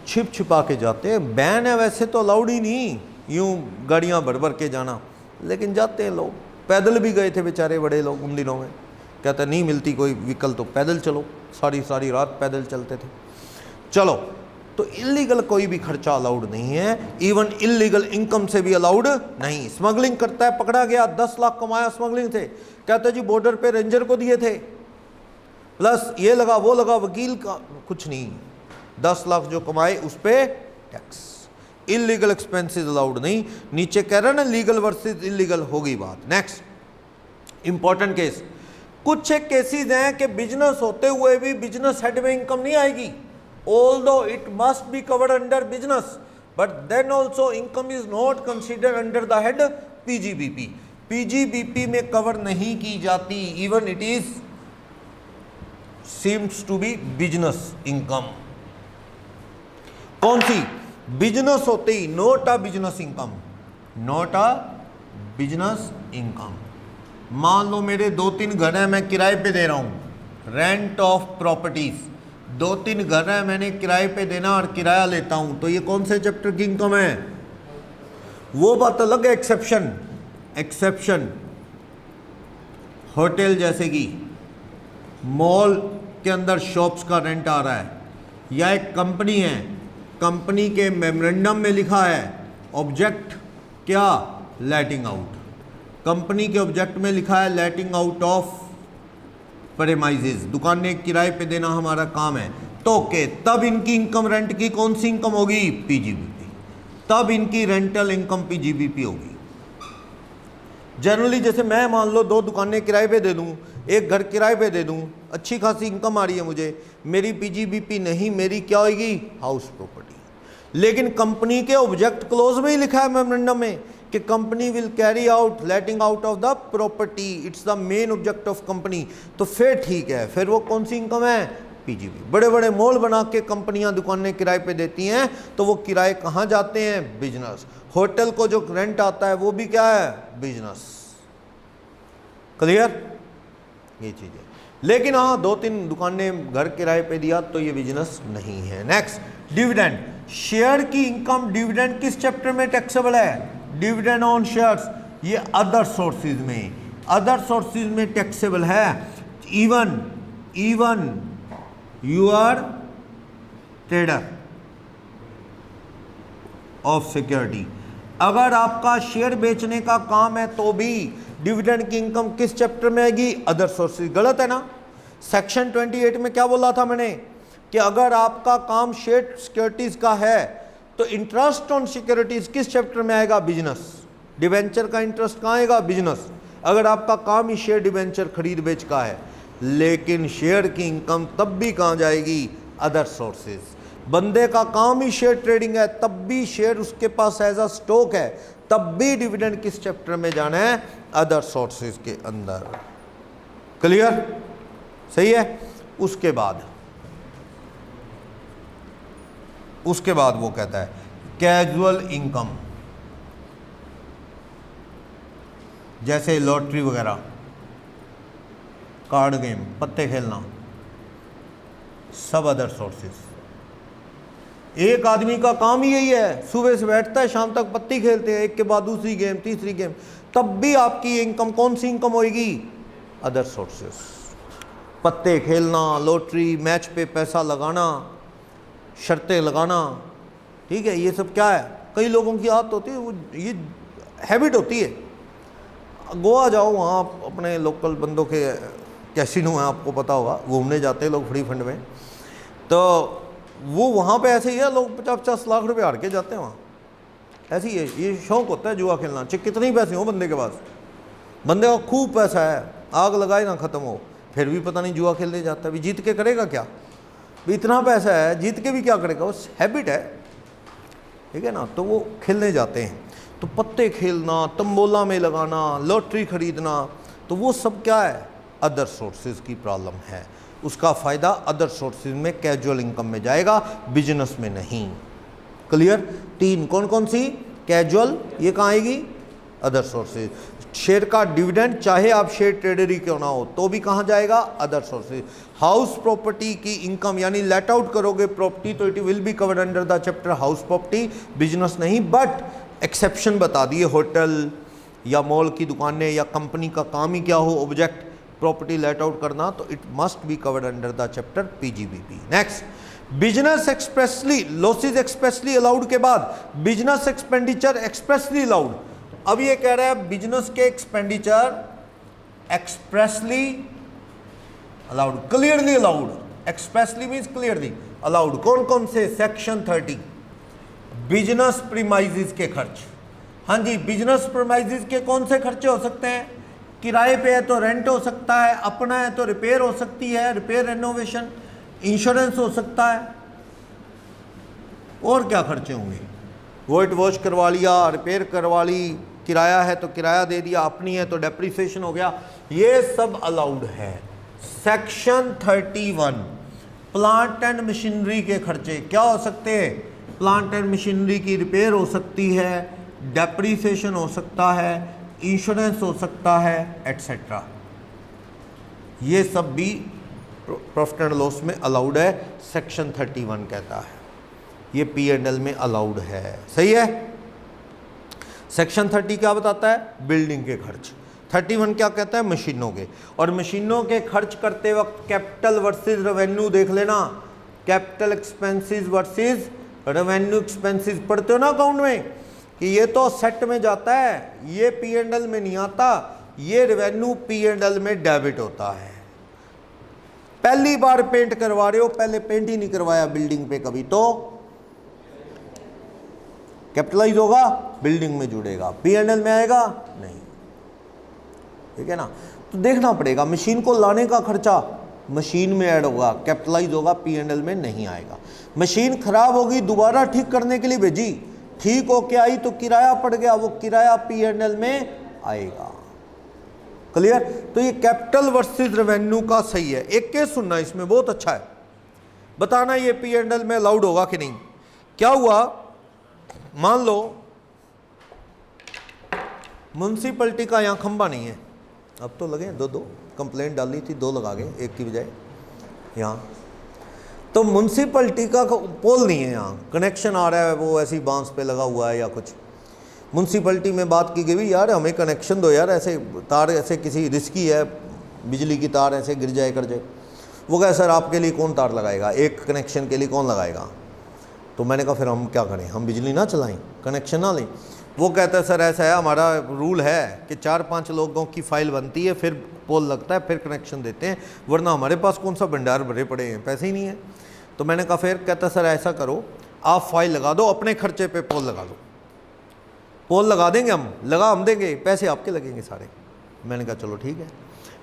छिप छिपा के जाते हैं, बैन है वैसे तो, अलाउड ही नहीं यूँ गाड़ियाँ भर भर के जाना, लेकिन जाते हैं लोग। पैदल भी गए थे बेचारे बड़े लोग उन दिनों में, कहते नहीं मिलती कोई व्हीकल तो पैदल चलो, सारी सारी रात पैदल चलते थे। चलो, तो इलीगल कोई भी खर्चा अलाउड नहीं है, इवन इलीगल इनकम से भी अलाउड नहीं। स्मगलिंग करता है, पकड़ा गया, 10 लाख कमाया स्मगलिंग से, कहते जी बॉर्डर पे रेंजर को दिए थे, प्लस ये लगा वो लगा, वकील का कुछ नहीं, 10 लाख जो कमाए उस पे टैक्स। इलीगल एक्सपेंसेस अलाउड नहीं। नीचे कह रहा है ना लीगल वर्सेस इलीगल, होगी बात। नेक्स्ट इंपॉर्टेंट केस, कुछ एक केसेस हैं कि बिजनेस होते हुए भी बिजनेस हेड में इनकम नहीं आएगी, although it must be covered under business, but then also income is not considered under the head PGBP. PGBP में कवर नहीं की जाती, even it is seems to be business income। कौन सी, बिजनेस होते ही, not a business income, not a business income. मान लो मेरे 2-3 घर हैं, मैं किराए पे दे रहा हूं, रेंट ऑफ प्रॉपर्टीज, 2-3 घर हैं मैंने किराए पे देना और किराया लेता हूं, तो ये कौन से चैप्टर की इनकम है, वो बात अलग है। एक्सेप्शन, एक्सेप्शन होटल जैसे कि मॉल के अंदर शॉप्स का रेंट आ रहा है, या एक कंपनी है, कंपनी के मेमोरेंडम में लिखा है ऑब्जेक्ट क्या, लेटिंग आउट, कंपनी के ऑब्जेक्ट में लिखा है लेटिंग आउट ऑफ प्रेमाइजेस, दुकानें किराए पे देना हमारा काम है, तो के तब इनकी इनकम रेंट की कौन सी इनकम होगी, पीजीबीपी, तब इनकी रेंटल इनकम पीजीबीपी होगी। जनरली जैसे मैं मान लो 2 दुकानें किराए पे दे दूं, एक घर किराए पे दे दूं, अच्छी खासी इनकम आ रही है मुझे, मेरी पीजीबीपी नहीं, मेरी क्या होगी, हाउस प्रॉपर्टी। लेकिन कंपनी के ऑब्जेक्ट क्लोज में ही लिखा है मेमोरेंडम में कि company will carry out letting out of the property, it's the main object of company, तो फिर ठीक है, फिर वो कौन सी इनकम है, पीजीबी। बड़े बड़े मॉल बना के कंपनियां दुकानें किराए पे देती हैं, तो वो किराए कहाँ जाते हैं, बिजनेस। होटल को जो रेंट आता है वो भी क्या है, बिजनेस। क्लियर, ये चीज है। लेकिन हाँ 2-3 दुकानें घर किराए पे दिया तो ये बिजनेस नहीं है। नेक्स्ट डिविडेंड, शेयर की इनकम डिविडेंड किस चैप्टर में टैक्सेबल है, डिविडेंड ऑन शेयर्स, ये अदर सोर्सेज में, अदर सोर्सेज में टैक्सेबल है। Even you are trader of security, अगर आपका शेयर बेचने का काम है तो भी डिविडेंड की इनकम किस चैप्टर में आएगी, अदर सोर्सेज। गलत है ना, सेक्शन 28 में क्या बोला था मैंने कि अगर आपका काम शेयर सिक्योरिटीज का है तो इंटरेस्ट ऑन सिक्योरिटीज किस चैप्टर में आएगा? बिजनेस। डिवेंचर का इंटरेस्ट कहाँ आएगा? बिजनेस। अगर आपका काम ही शेयर डिवेंचर खरीद बेच का है, लेकिन शेयर की इनकम तब भी कहाँ जाएगी? Other sources. बंदे का काम ही शेयर ट्रेडिंग है, तब भी शेयर उसके पास एज अ स्टॉक है, तब भी डिविडेंड किस चैप्टर में जाना है? अदर सोर्सेज के अंदर। क्लियर? सही है। उसके बाद वो कहता है कैजुअल इनकम, जैसे लॉटरी वगैरह, कार्ड गेम, पत्ते खेलना, सब अदर सोर्सेज। एक आदमी का काम ही यही है, सुबह से बैठता है, शाम तक पत्ती खेलते हैं, एक के बाद दूसरी गेम, तीसरी गेम, तब भी आपकी इनकम कौन सी इनकम होगी? Other sources. पत्ते खेलना, लॉटरी, मैच पे पैसा लगाना, शर्तें लगाना, ठीक है, ये सब क्या है? कई लोगों की आदत होती है, वो ये हैबिट होती है। गोवा जाओ, वहाँ अपने लोकल बंदों के कैसीनो हैं, आपको पता होगा, घूमने जाते हैं लोग फ्री फंड में, तो वो वहाँ पे ऐसे ही है, लोग 50-50 लाख रुपए हार के जाते हैं वहाँ। ऐसे ही है, ये शौक होता है जुआ खेलना, चाहे कितने ही पैसे हो बंदे के पास, बंदे का खूब पैसा है, आग लगाए ना ख़त्म हो, फिर भी पता नहीं जुआ खेलने जाता है। भी जीत के करेगा क्या? भी इतना पैसा है, जीत के भी क्या करेगा? उस हैबिट है, ठीक है ना, तो वो खेलने जाते हैं। तो पत्ते खेलना, तंबोला में लगाना, लॉटरी खरीदना, तो वो सब क्या है? अदर सोर्सेज की प्रॉब्लम है। उसका फ़ायदा अदर सोर्सेज में, कैजुअल इनकम में जाएगा, बिजनेस में नहीं। क्लियर? 3 कौन कौन सी? कैजुअल, ये कहाँ आएगी? Other sources. शेयर का डिविडेंड, चाहे आप शेयर ट्रेडर ही क्यों ना हो, तो भी कहाँ जाएगा? Other sources. हाउस प्रॉपर्टी की इनकम, यानी लेट आउट करोगे प्रॉपर्टी, तो it will be covered under the chapter house property, business नहीं। बट एक्सेप्शन बता दिए, होटल या मॉल की दुकानें या कंपनी का काम ही क्या हो, ऑब्जेक्ट प्रॉपर्टी लेट आउट करना, तो it must be covered under the chapter PGBP. Next, business expressly, losses expressly allowed के बाद बिजनेस एक्सपेंडिचर एक्सप्रेसली अलाउड। अब ये कह रहा है बिजनेस के expenditure expressly allowed, clearly allowed. Expressly means clearly allowed. कौन कौन से? सेक्शन 30, बिजनेस प्रीमाइजेस के खर्च। हाँ जी, बिजनेस प्रीमाइजेस के कौन से खर्चे हो सकते हैं? किराए पे है तो रेंट हो सकता है, अपना है तो रिपेयर हो सकती है, रिपेयर रेनोवेशन, इंश्योरेंस हो सकता है, और क्या खर्चे होंगे? वाइट वॉश करवा लिया, रिपेयर करवा ली, किराया है तो किराया दे दिया, अपनी है तो डेप्रिसिएशन हो गया, ये सब अलाउड है। सेक्शन 31, प्लांट एंड मशीनरी के खर्चे क्या हो सकते हैं? प्लांट एंड मशीनरी की रिपेयर हो सकती है, डेप्रिसिएशन हो सकता है, इंश्योरेंस हो सकता है, एटसेट्रा। ये सब भी प्रॉफिट एंड लॉस में अलाउड है, सेक्शन 31 कहता है। ये P&L में अलाउड है। सही है। सेक्शन 30 क्या बताता है? बिल्डिंग के खर्च। 31 क्या कहता है? मशीनों के। और मशीनों के खर्च करते वक्त कैपिटल वर्सेस रेवेन्यू देख लेना, capital expenses versus revenue expenses. पढ़ते हो ना अकाउंट में कि ये तो सेट में जाता है, ये P&L में नहीं आता, ये रेवेन्यू P&L में डेबिट होता है। पहली बार पेंट करवा रहे हो, पहले पेंट ही नहीं करवाया बिल्डिंग पे कभी, तो कैपिटलाइज होगा, बिल्डिंग में जुड़ेगा, P&L में आएगा नहीं। ठीक है ना। तो देखना पड़ेगा, मशीन को लाने का खर्चा मशीन में ऐड होगा, कैपिटलाइज होगा, P&L में नहीं आएगा। मशीन खराब होगी, दोबारा ठीक करने के लिए भेजी, ठीक होके आई तो किराया पड़ गया, वो किराया P&L में आएगा। क्लियर। तो ये कैपिटल वर्सेस रेवेन्यू का सही है। एक केस सुनना, इसमें बहुत अच्छा है, बताना ये P&L में अलाउड होगा कि नहीं। क्या हुआ, मान लो म्युनिसिपैलिटी का यहाँ खंबा नहीं है, अब तो लगे दो, कंप्लेंट डाली थी, 2 लगा गए, एक की बजाय यहाँ। तो म्युनिसिपैलिटी का पोल नहीं है, यहाँ कनेक्शन आ रहा है, वो ऐसी बांस पे लगा हुआ है या कुछ। म्युनिसिपैलिटी में बात की गई, यार हमें कनेक्शन दो यार, ऐसे तार ऐसे किसी रिस्की है, बिजली की तार ऐसे गिर जाए कर जाए। वो कहे सर आपके लिए कौन तार लगाएगा, एक कनेक्शन के लिए कौन लगाएगा। तो मैंने कहा फिर हम क्या करें, हम बिजली ना चलाएं, कनेक्शन ना लें। वो कहता है सर ऐसा है, हमारा रूल है कि 4-5 लोगों की फाइल बनती है, फिर पोल लगता है, फिर कनेक्शन देते हैं, वरना हमारे पास कौन सा भंडार भरे पड़े हैं, पैसे ही नहीं है। तो मैंने कहा फिर, कहता सर ऐसा करो, आप फाइल लगा दो, अपने खर्चे पे पोल लगा दो। पोल लगा देंगे हम देंगे, पैसे आपके लगेंगे सारे। मैंने कहा चलो ठीक है।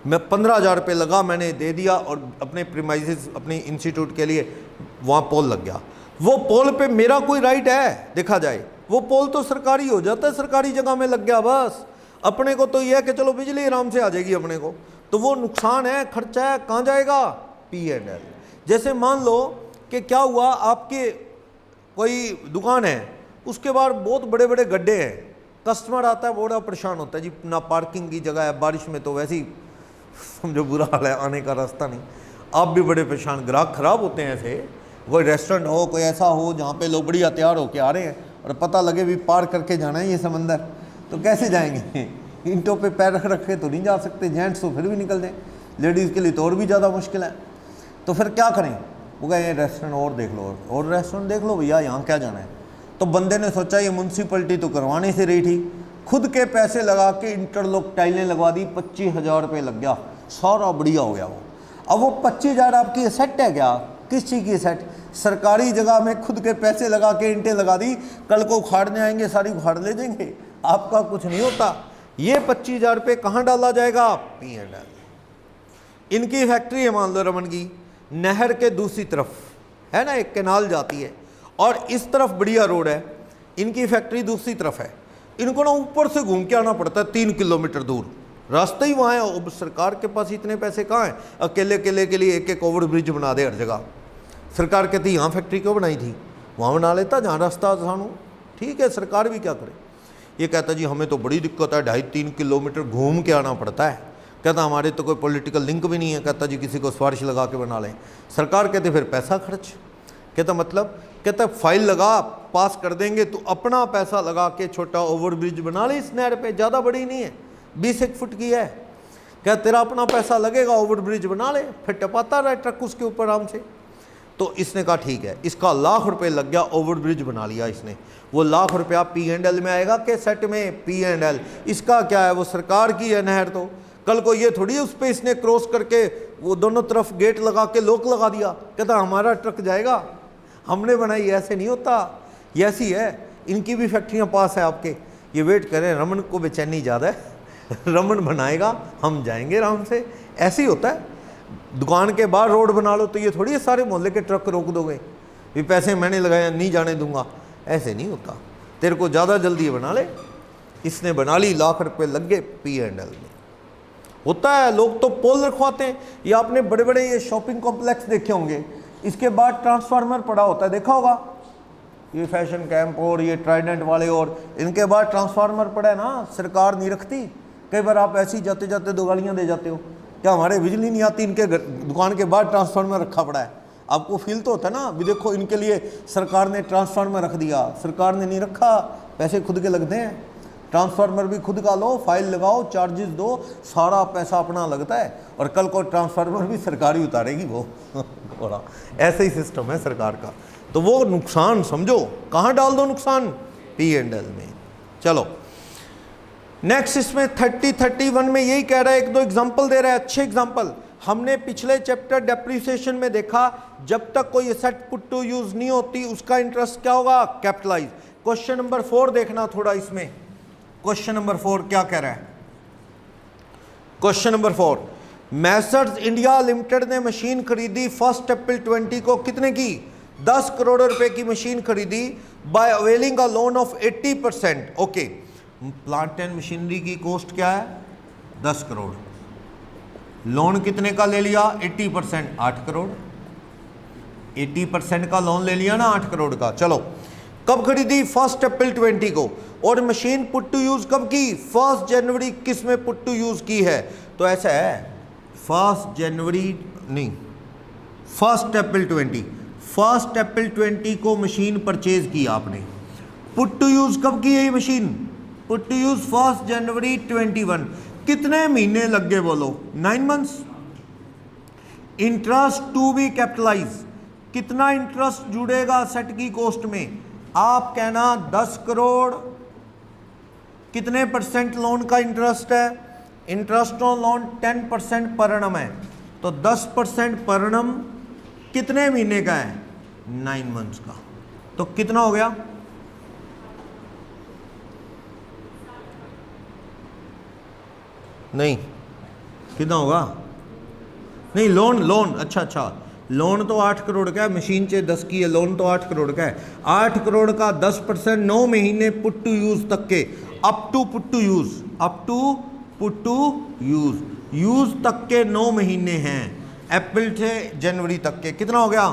मैं 15,000 रुपये लगा, मैंने दे दिया, और अपने प्रीमाइसेस अपने इंस्टीट्यूट के लिए वहाँ पोल लग गया। वो पोल पे मेरा कोई राइट है देखा जाए? वो पोल तो सरकारी हो जाता है, सरकारी जगह में लग गया बस। अपने को तो ये है कि चलो बिजली आराम से आ जाएगी अपने को, तो वो नुकसान है, खर्चा है, कहाँ जाएगा? P&L। जैसे मान लो कि क्या हुआ, आपके कोई दुकान है, उसके बाद बहुत बड़े बड़े गड्ढे हैं, कस्टमर आता है बड़ा परेशान होता है जी, ना पार्किंग की जगह है, बारिश में तो वैसे ही समझो बुरा हाल है, आने का रास्ता नहीं। आप भी बड़े परेशान, ग्राहक खराब होते हैं। ऐसे कोई रेस्टोरेंट हो, कोई ऐसा हो जहाँ पे लोग बढ़िया तैयार होके आ रहे हैं, और पता लगे भी पार करके जाना है ये समंदर, तो कैसे जाएंगे? ईंटों पे पैर रख रखे तो नहीं जा सकते, जेंट्स तो फिर भी निकल जाए, लेडीज़ के लिए तो और भी ज़्यादा मुश्किल है। तो फिर क्या करें? वो कहे रेस्टोरेंट और देख लो, और रेस्टोरेंट देख लो भैया, यहाँ क्या जाना है। तो बंदे ने सोचा ये म्यूनसिपलिटी तो करवाने से रही थी, खुद के पैसे लगा के इंटरलॉक टाइलें लगवा दी, 25,000 रुपये लग गया, सारा बढ़िया हो गया वो। अब वो 25,000 आपकी एसेट है क्या? किस चीज़ की एसेट? सरकारी जगह में खुद के पैसे लगा के ईंटें लगा दी, कल को उखाड़ने आएंगे सारी उखाड़ ले जाएंगे, आपका कुछ नहीं होता। ये 25,000 रुपये कहाँ डाला जाएगा? P&L। इनकी फैक्ट्री है मान लो रमन की, नहर के दूसरी तरफ है ना, एक कैनाल जाती है, और इस तरफ बढ़िया रोड है, इनकी फैक्ट्री दूसरी तरफ है। इनको ना ऊपर से घूम के आना पड़ता है, 3 किलोमीटर दूर रास्ता ही वहाँ है। अब सरकार के पास इतने पैसे कहाँ हैं? अकेले के लिए एक ओवर ब्रिज बना दे हर जगह। सरकार कहती यहाँ फैक्ट्री क्यों बनाई थी, वहाँ बना लेता जहाँ रास्ता आसान हो। ठीक है, सरकार भी क्या करे। ये कहता जी हमें तो बड़ी दिक्कत है, 2.5-3 किलोमीटर घूम के आना पड़ता है। कहता हमारे तो कोई पॉलिटिकल लिंक भी नहीं है। कहता जी किसी को सिफारिश लगा के बना लें। सरकार कहते फिर पैसा खर्च। कहता मतलब? कहता फाइल लगा, पास कर देंगे, तो अपना पैसा लगा के छोटा ओवर ब्रिज बना ले इस नहर पे, ज़्यादा बड़ी नहीं है, 20 फुट की है। क्या तेरा अपना पैसा लगेगा, ओवर ब्रिज बना ले, फिर टपाता रहे ट्रक उसके ऊपर आराम से। तो इसने कहा ठीक है, इसका ₹1,00,000 लग गया, ओवर ब्रिज बना लिया इसने। वो ₹1,00,000 P&L में आएगा कि सेट में? P&L। इसका क्या है, वो सरकार की है नहर, तो कल को ये थोड़ी उस पर इसने क्रॉस करके वो दोनों तरफ गेट लगा के लॉक लगा दिया, कहता हमारा ट्रक जाएगा, हमने बनाई। ऐसे नहीं होता, ये ऐसी है। इनकी भी फैक्ट्रियाँ पास है आपके, ये वेट करें, रमन को बेचैनी ज़्यादा है, रमन बनाएगा, हम जाएंगे आराम से। ऐसे ही होता है। दुकान के बाहर रोड बना लो तो ये थोड़ी है सारे मोहल्ले के ट्रक रोक दोगे, ये पैसे मैंने लगाए नहीं जाने दूंगा, ऐसे नहीं होता। तेरे को ज़्यादा जल्दी बना ले। इसने बना ली, ₹1,00,000 लग गए P&L में। होता है, लोग तो पोल रखवाते हैं। ये आपने बड़े बड़े ये शॉपिंग कॉम्प्लेक्स देखे होंगे, इसके बाद ट्रांसफार्मर पड़ा होता है, देखा होगा, ये फैशन कैंप और ये ट्राइडेंट वाले, और इनके बाद ट्रांसफार्मर पड़ा है ना, सरकार नहीं रखती। कई बार आप ऐसे ही जाते जाते 2 गालियाँ दे जाते हो, क्या हमारे बिजली नहीं आती, इनके दुकान के बाद ट्रांसफार्मर रखा पड़ा है। आपको फील तो होता है ना, भी देखो इनके लिए सरकार ने ट्रांसफार्मर रख दिया। सरकार ने नहीं रखा, पैसे खुद के लगते हैं। ट्रांसफार्मर भी खुद का लो, फाइल लगाओ, चार्जेस दो, सारा पैसा अपना लगता है, और कल को ट्रांसफार्मर भी सरकार ही उतारेगी वो थोड़ा ऐसे ही सिस्टम है सरकार का। तो वो नुकसान समझो, कहाँ डाल दो नुकसान? P&L में। चलो नेक्स्ट, इसमें 30-31 में यही कह रहा है, 1-2 एग्जाम्पल दे रहा है, अच्छे एग्जाम्पल। हमने पिछले चैप्टर डेप्रिसिएशन में देखा, जब तक कोई एसेट पुट टू यूज नहीं होती उसका इंटरेस्ट क्या होगा? कैपिटलाइज। क्वेश्चन नंबर 4 देखना थोड़ा इसमें। क्वेश्चन नंबर 4 क्या कह रहा है? Question number 4, Messrs India limited ने मशीन खरीदी 1 अप्रैल 20 को, कितने की? 10 करोड़ रुपए की मशीन खरीदी, by availing a loan of 80%। Okay, plant and machinery की कॉस्ट क्या है? 10 करोड़। लोन कितने का ले लिया? 80%, 8 करोड़। 80% का लोन ले लिया ना, 8 करोड़ का। चलो, कब खरीदी? 1 अप्रैल 20 को। और मशीन पुट टू यूज कब की? 1 जनवरी 21 में पुट टू यूज की है। तो ऐसा है, 1 जनवरी नहीं, 1 अप्रैल 20, 1 अप्रैल 20 को मशीन परचेज की आपने। पुट टू यूज कब की है ये मशीन? पुट टू यूज 1 जनवरी 21। कितने महीने लग गए बोलो? 9 months. Interest to be capitalise, कितना इंटरेस्ट जुड़ेगा सेट की कॉस्ट में? आप कहना 10 करोड़ कितने परसेंट लोन का इंटरेस्ट है? Interest on loan 10% per annum है, तो 10% पर एनम कितने महीने का है? 9 मंथ्स का। तो कितना हो गया? नहीं, कितना होगा? नहीं, लोन अच्छा, लोन तो 8 करोड़ का है, मशीन चे 10 की है, लोन तो 8 करोड़ का है। 8 करोड़ का 10% 9 महीने पुट टू यूज तक के, up to put to use तक के 9 महीने हैं, अप्रैल से जनवरी तक के। कितना हो गया?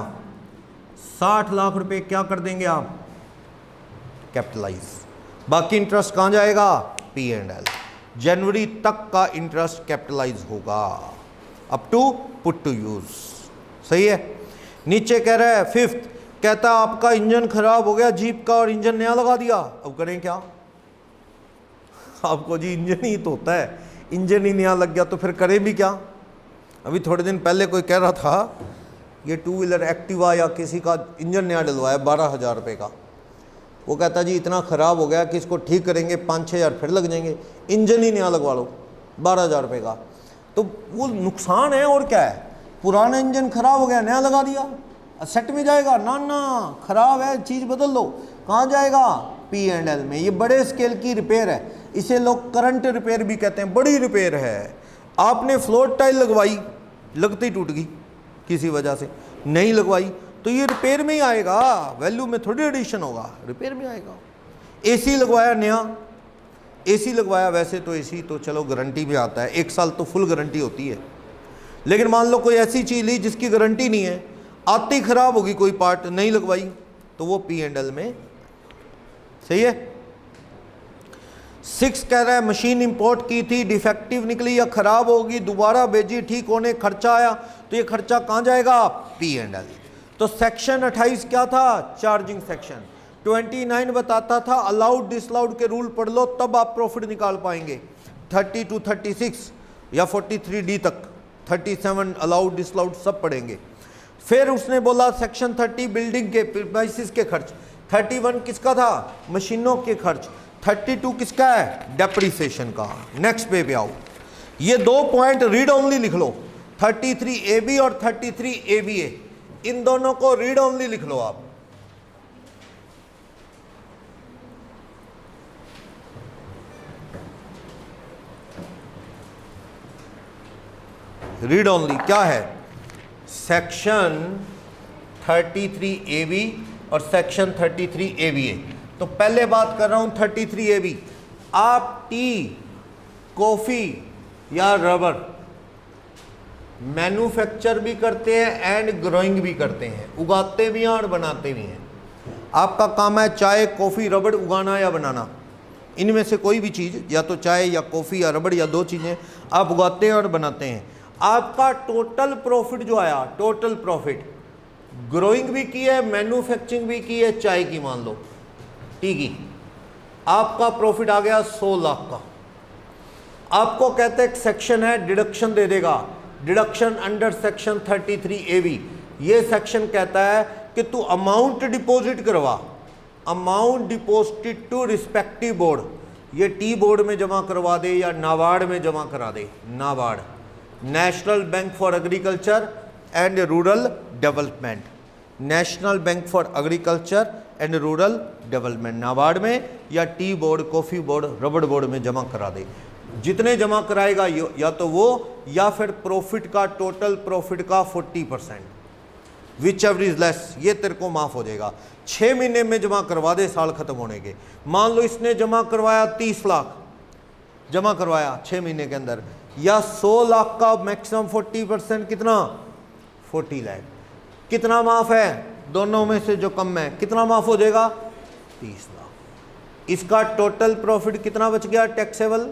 60 लाख रुपए क्या कर देंगे आप? कैपिटलाइज। बाकी इंटरेस्ट कहां जाएगा? P&L। जनवरी तक का इंटरेस्ट कैपिटलाइज होगा, up to put to use. सही है। नीचे कह रहा है 5th, कहता है आपका इंजन खराब हो गया जीप का और इंजन नया लगा दिया, अब करें क्या? आपको जी इंजन ही तो होता है, इंजन ही नया लग गया तो फिर करें भी क्या? अभी थोड़े दिन पहले कोई कह रहा था ये 2 व्हीलर एक्टिवा या किसी का इंजन नया डलवाया 12,000 रुपये का। वो कहता जी इतना ख़राब हो गया कि इसको ठीक करेंगे 5-6 हज़ार फिर लग जाएंगे, इंजन ही नया लगवा लो 12,000 रुपये का। तो वो नुकसान है और क्या है? पुराना इंजन खराब हो गया नया लगा दिया, सेट में जाएगा? ना, खराब है चीज़ बदल लो। कहाँ जाएगा? P&L में। ये बड़े स्केल की रिपेयर है, इसे लोग करंट रिपेयर भी कहते हैं, बड़ी रिपेयर है। आपने फ्लोर टाइल लगवाई, लगती टूट गई किसी वजह से, नहीं लगवाई, तो ये रिपेयर में ही आएगा, वैल्यू में थोड़ी एडिशन होगा, रिपेयर में आएगा। AC लगवाया नया, AC लगवाया, वैसे तो AC तो चलो गारंटी में आता है, 1 साल तो फुल गारंटी होती है, लेकिन मान लो कोई ऐसी चीज़ ली जिसकी गारंटी नहीं है, आती खराब होगी, कोई पार्ट नहीं लगवाई, तो वो P&L में। सही है। 6 कह रहा है मशीन इंपोर्ट की थी, डिफेक्टिव निकली या खराब होगी, दोबारा भेजी, ठीक होने खर्चा आया, तो ये खर्चा कहाँ जाएगा? P&L। तो सेक्शन 28 क्या था? Charging section. 29 बताता था अलाउड डिसअलाउड के रूल पढ़ लो तब आप प्रॉफिट निकाल पाएंगे। 30 to 36 या 43D तक, 37 अलाउड डिसअलाउड सब पढ़ेंगे। फिर उसने बोला सेक्शन 30 बिल्डिंग के प्रीमाइसेस के खर्च, 31 किसका था? मशीनों के खर्च, 32 किसका है? डेप्रिसिएशन का। नेक्स्ट पे आओ, ये 2 पॉइंट रीड ओनली लिख लो, 33AB और 33ABA, इन दोनों को रीड ओनली लिख लो आप। रीड ओनली क्या है? सेक्शन 33AB और सेक्शन 33ABA। तो पहले बात कर रहा हूं 33AB। आप टी, कॉफी या रबर मैन्युफैक्चर भी करते हैं एंड ग्रोइंग भी करते हैं, उगाते भी हैं और बनाते भी हैं। आपका काम है चाय, कॉफी, रबड़ उगाना या बनाना, इनमें से कोई भी चीज़, या तो चाय या कॉफ़ी या रबड़, या 2 चीज़ें आप उगाते हैं और बनाते हैं। आपका टोटल प्रॉफिट जो आया, टोटल प्रॉफिट, ग्रोइंग भी की है, मैन्युफैक्चरिंग भी की है, चाय की मान लो, टी की, आपका प्रॉफिट आ गया 100 लाख का। आपको कहते हैं एक सेक्शन है डिडक्शन दे देगा, डिडक्शन अंडर सेक्शन 33AB। ये सेक्शन कहता है कि तू अमाउंट डिपॉजिट करवा, amount deposited to respective board, ये टी बोर्ड में जमा करवा दे या नाबार्ड में जमा करा दे, NABARD, national bank for agriculture and rural development, national bank for agriculture and rural development, NABARD में, या टी बोर्ड, कॉफ़ी बोर्ड, रबड़ बोर्ड में जमा करा दे। जितने जमा कराएगा या तो वो, या फिर प्रॉफिट का, टोटल प्रॉफिट का 40%, विच एवर इज लेस, ये तेरे को माफ हो जाएगा। 6 महीने में जमा करवा दे साल खत्म होने के। मान लो इसने जमा करवाया 30 लाख, जमा करवाया 6 महीने के अंदर, या 100 लाख का मैक्सिमम 40%, कितना? 40 लाख। कितना माफ है? दोनों में से जो कम है कितना माफ हो जाएगा? 30 लाख। इसका टोटल प्रॉफिट कितना बच गया टैक्सेबल?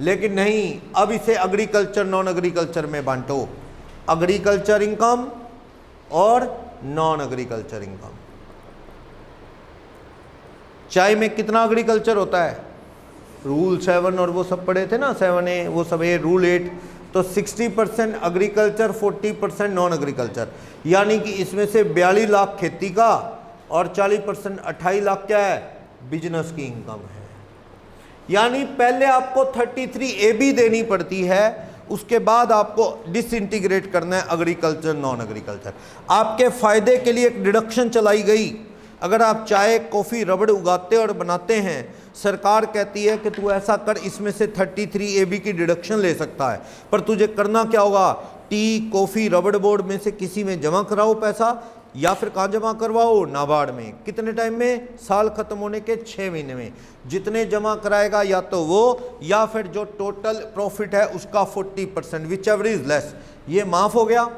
लेकिन नहीं, अब इसे एग्रीकल्चर नॉन एग्रीकल्चर में बांटो, एग्रीकल्चर इनकम और नॉन एग्रीकल्चर इनकम। चाय में कितना एग्रीकल्चर होता है? रूल 7 और वो सब पढ़े थे ना, 7A, वो सब ए, रूल 8, तो 60% एग्रीकल्चर, 40% नॉन एग्रीकल्चर, यानी कि इसमें से 42 लाख खेती का और 40% 28 लाख क्या है? बिजनेस की इनकम है। यानी पहले आपको 33AB देनी पड़ती है, उसके बाद आपको डिसइंटीग्रेट करना है एग्रीकल्चर नॉन एग्रीकल्चर। आपके फायदे के लिए एक डिडक्शन चलाई गई। अगर आप चाय कॉफ़ी रबड़ उगाते और बनाते हैं, सरकार कहती है कि तू ऐसा कर, इसमें से 33AB की डिडक्शन ले सकता है, पर तुझे करना क्या होगा, टी कॉफ़ी रबड़ बोर्ड में से किसी में जमा कराओ पैसा, या फिर कहाँ जमा करवाओ, नाबार्ड में। कितने टाइम में, साल खत्म होने के 6 महीने में। जितने जमा कराएगा या तो वो, या फिर जो टोटल प्रॉफिट है उसका 40%, विच एवर इज लेस, ये माफ़ हो गया।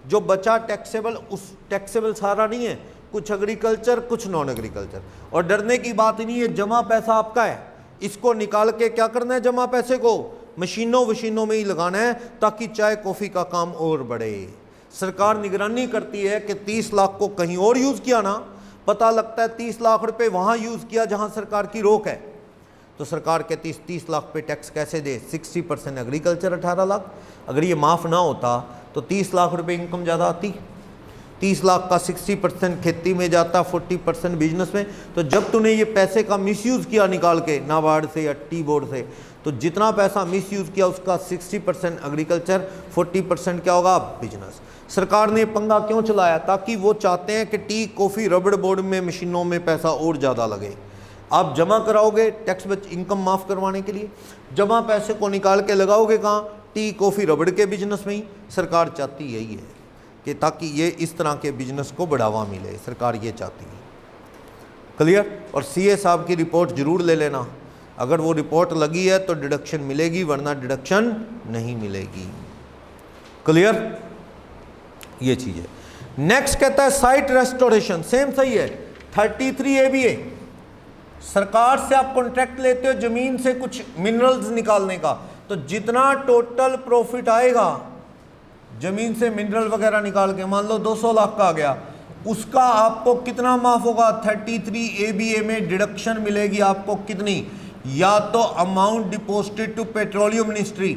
जो बचा टैक्सेबल, उस टैक्सेबल सारा नहीं है, कुछ एग्रीकल्चर कुछ नॉन एग्रीकल्चर। और डरने की बात नहीं है, जमा पैसा आपका है, इसको निकाल के क्या करना है, जमा पैसे को मशीनों वशीनों में ही लगाना है, ताकि चाय कॉफ़ी का काम और बढ़े। सरकार निगरानी करती है कि 30 लाख को कहीं और यूज़ किया ना, पता लगता है 30 लाख रुपए वहाँ यूज़ किया जहाँ सरकार की रोक है, तो सरकार कहती है 30 लाख पे टैक्स कैसे दे, 60% एग्रीकल्चर 18 लाख। अगर ये माफ़ ना होता तो 30 लाख रुपए इनकम ज़्यादा आती। 30 लाख का 60% खेती में जाता, 40% बिजनेस में। तो जब तूने ये पैसे का मिसयूज़ किया निकाल के नाबार्ड से या टी बोर्ड से, तो जितना पैसा मिसयूज़ किया उसका 60% एग्रीकल्चर, 40% क्या होगा, बिजनेस। सरकार ने पंगा क्यों चलाया, ताकि वो चाहते हैं कि टी कॉफ़ी रबड़ बोर्ड में मशीनों में पैसा और ज़्यादा लगे। आप जमा कराओगे टैक्स बच इनकम माफ़ करवाने के लिए, जमा पैसे को निकाल के लगाओगे कहाँ, टी कॉफ़ी रबड़ के बिजनेस में ही। सरकार चाहती यही है कि ताकि ये इस तरह के बिजनेस को बढ़ावा मिले, सरकार ये चाहती है। क्लियर। और सीए साहब की रिपोर्ट ज़रूर ले लेना, अगर वो रिपोर्ट लगी है तो डिडक्शन मिलेगी, वरना डिडक्शन नहीं मिलेगी। क्लियर, ये चीज़ है। नेक्स्ट कहता है साइट रेस्टोरेशन, सेम सही है। 33AB है, सरकार से आप कॉन्ट्रैक्ट लेते हो जमीन से कुछ मिनरल्स निकालने का, तो जितना टोटल प्रॉफिट आएगा जमीन से मिनरल वगैरह निकाल के, मान लो 200 लाख का आ गया, उसका आपको कितना माफ होगा, 33ABA में डिडक्शन मिलेगी आपको कितनी, या तो amount deposited to petroleum ministry,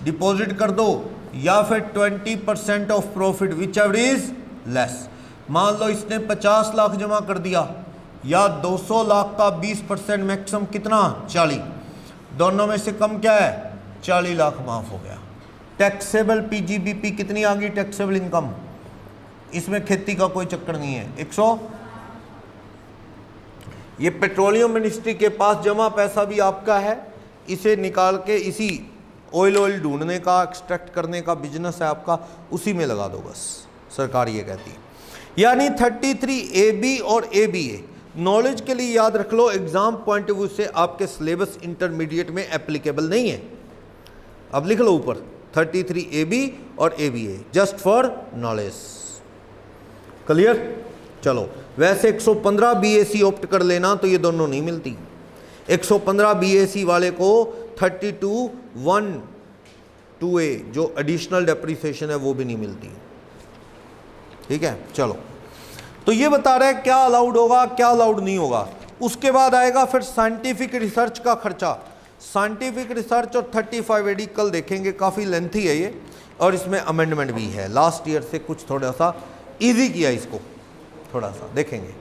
deposit कर दो, या फिर 20% of profit, whichever is less. मान लो इसने 50 लाख जमा कर दिया, या 200 लाख का 20% मैक्सिमम कितना, 40, दोनों में से कम क्या है, 40 लाख माफ हो गया। टैक्सेबल PGBP कितनी आ गई, टैक्सेबल इनकम, इसमें खेती का कोई चक्कर नहीं है, 100। ये पेट्रोलियम मिनिस्ट्री के पास जमा पैसा भी आपका है, इसे निकाल के इसी ऑयल ढूंढने का, एक्सट्रैक्ट करने का बिजनेस है आपका, उसी में लगा दो बस, सरकार ये कहती है। यानी 33AB और ABA नॉलेज के लिए याद रख लो, एग्जाम पॉइंट ऑफ व्यू से आपके सिलेबस इंटरमीडिएट में एप्लीकेबल नहीं है। अब लिख लो ऊपर 33AB और ABA, just for knowledge. Clear. चलो, वैसे 115 BAC ऑप्ट कर लेना तो ये दोनों नहीं मिलती। 115 BAC वाले को 32(1)(2)A जो एडिशनल डेप्रिसिएशन है वो भी नहीं मिलती। ठीक है, चलो, तो ये बता रहा है क्या अलाउड होगा क्या अलाउड नहीं होगा। उसके बाद आएगा फिर साइंटिफिक रिसर्च का खर्चा। साइंटिफिक रिसर्च और 35AD कल देखेंगे, काफ़ी लेंथी है ये, और इसमें अमेंडमेंट भी है, लास्ट ईयर से कुछ थोड़ा सा इजी किया इसको, थोड़ा सा देखेंगे।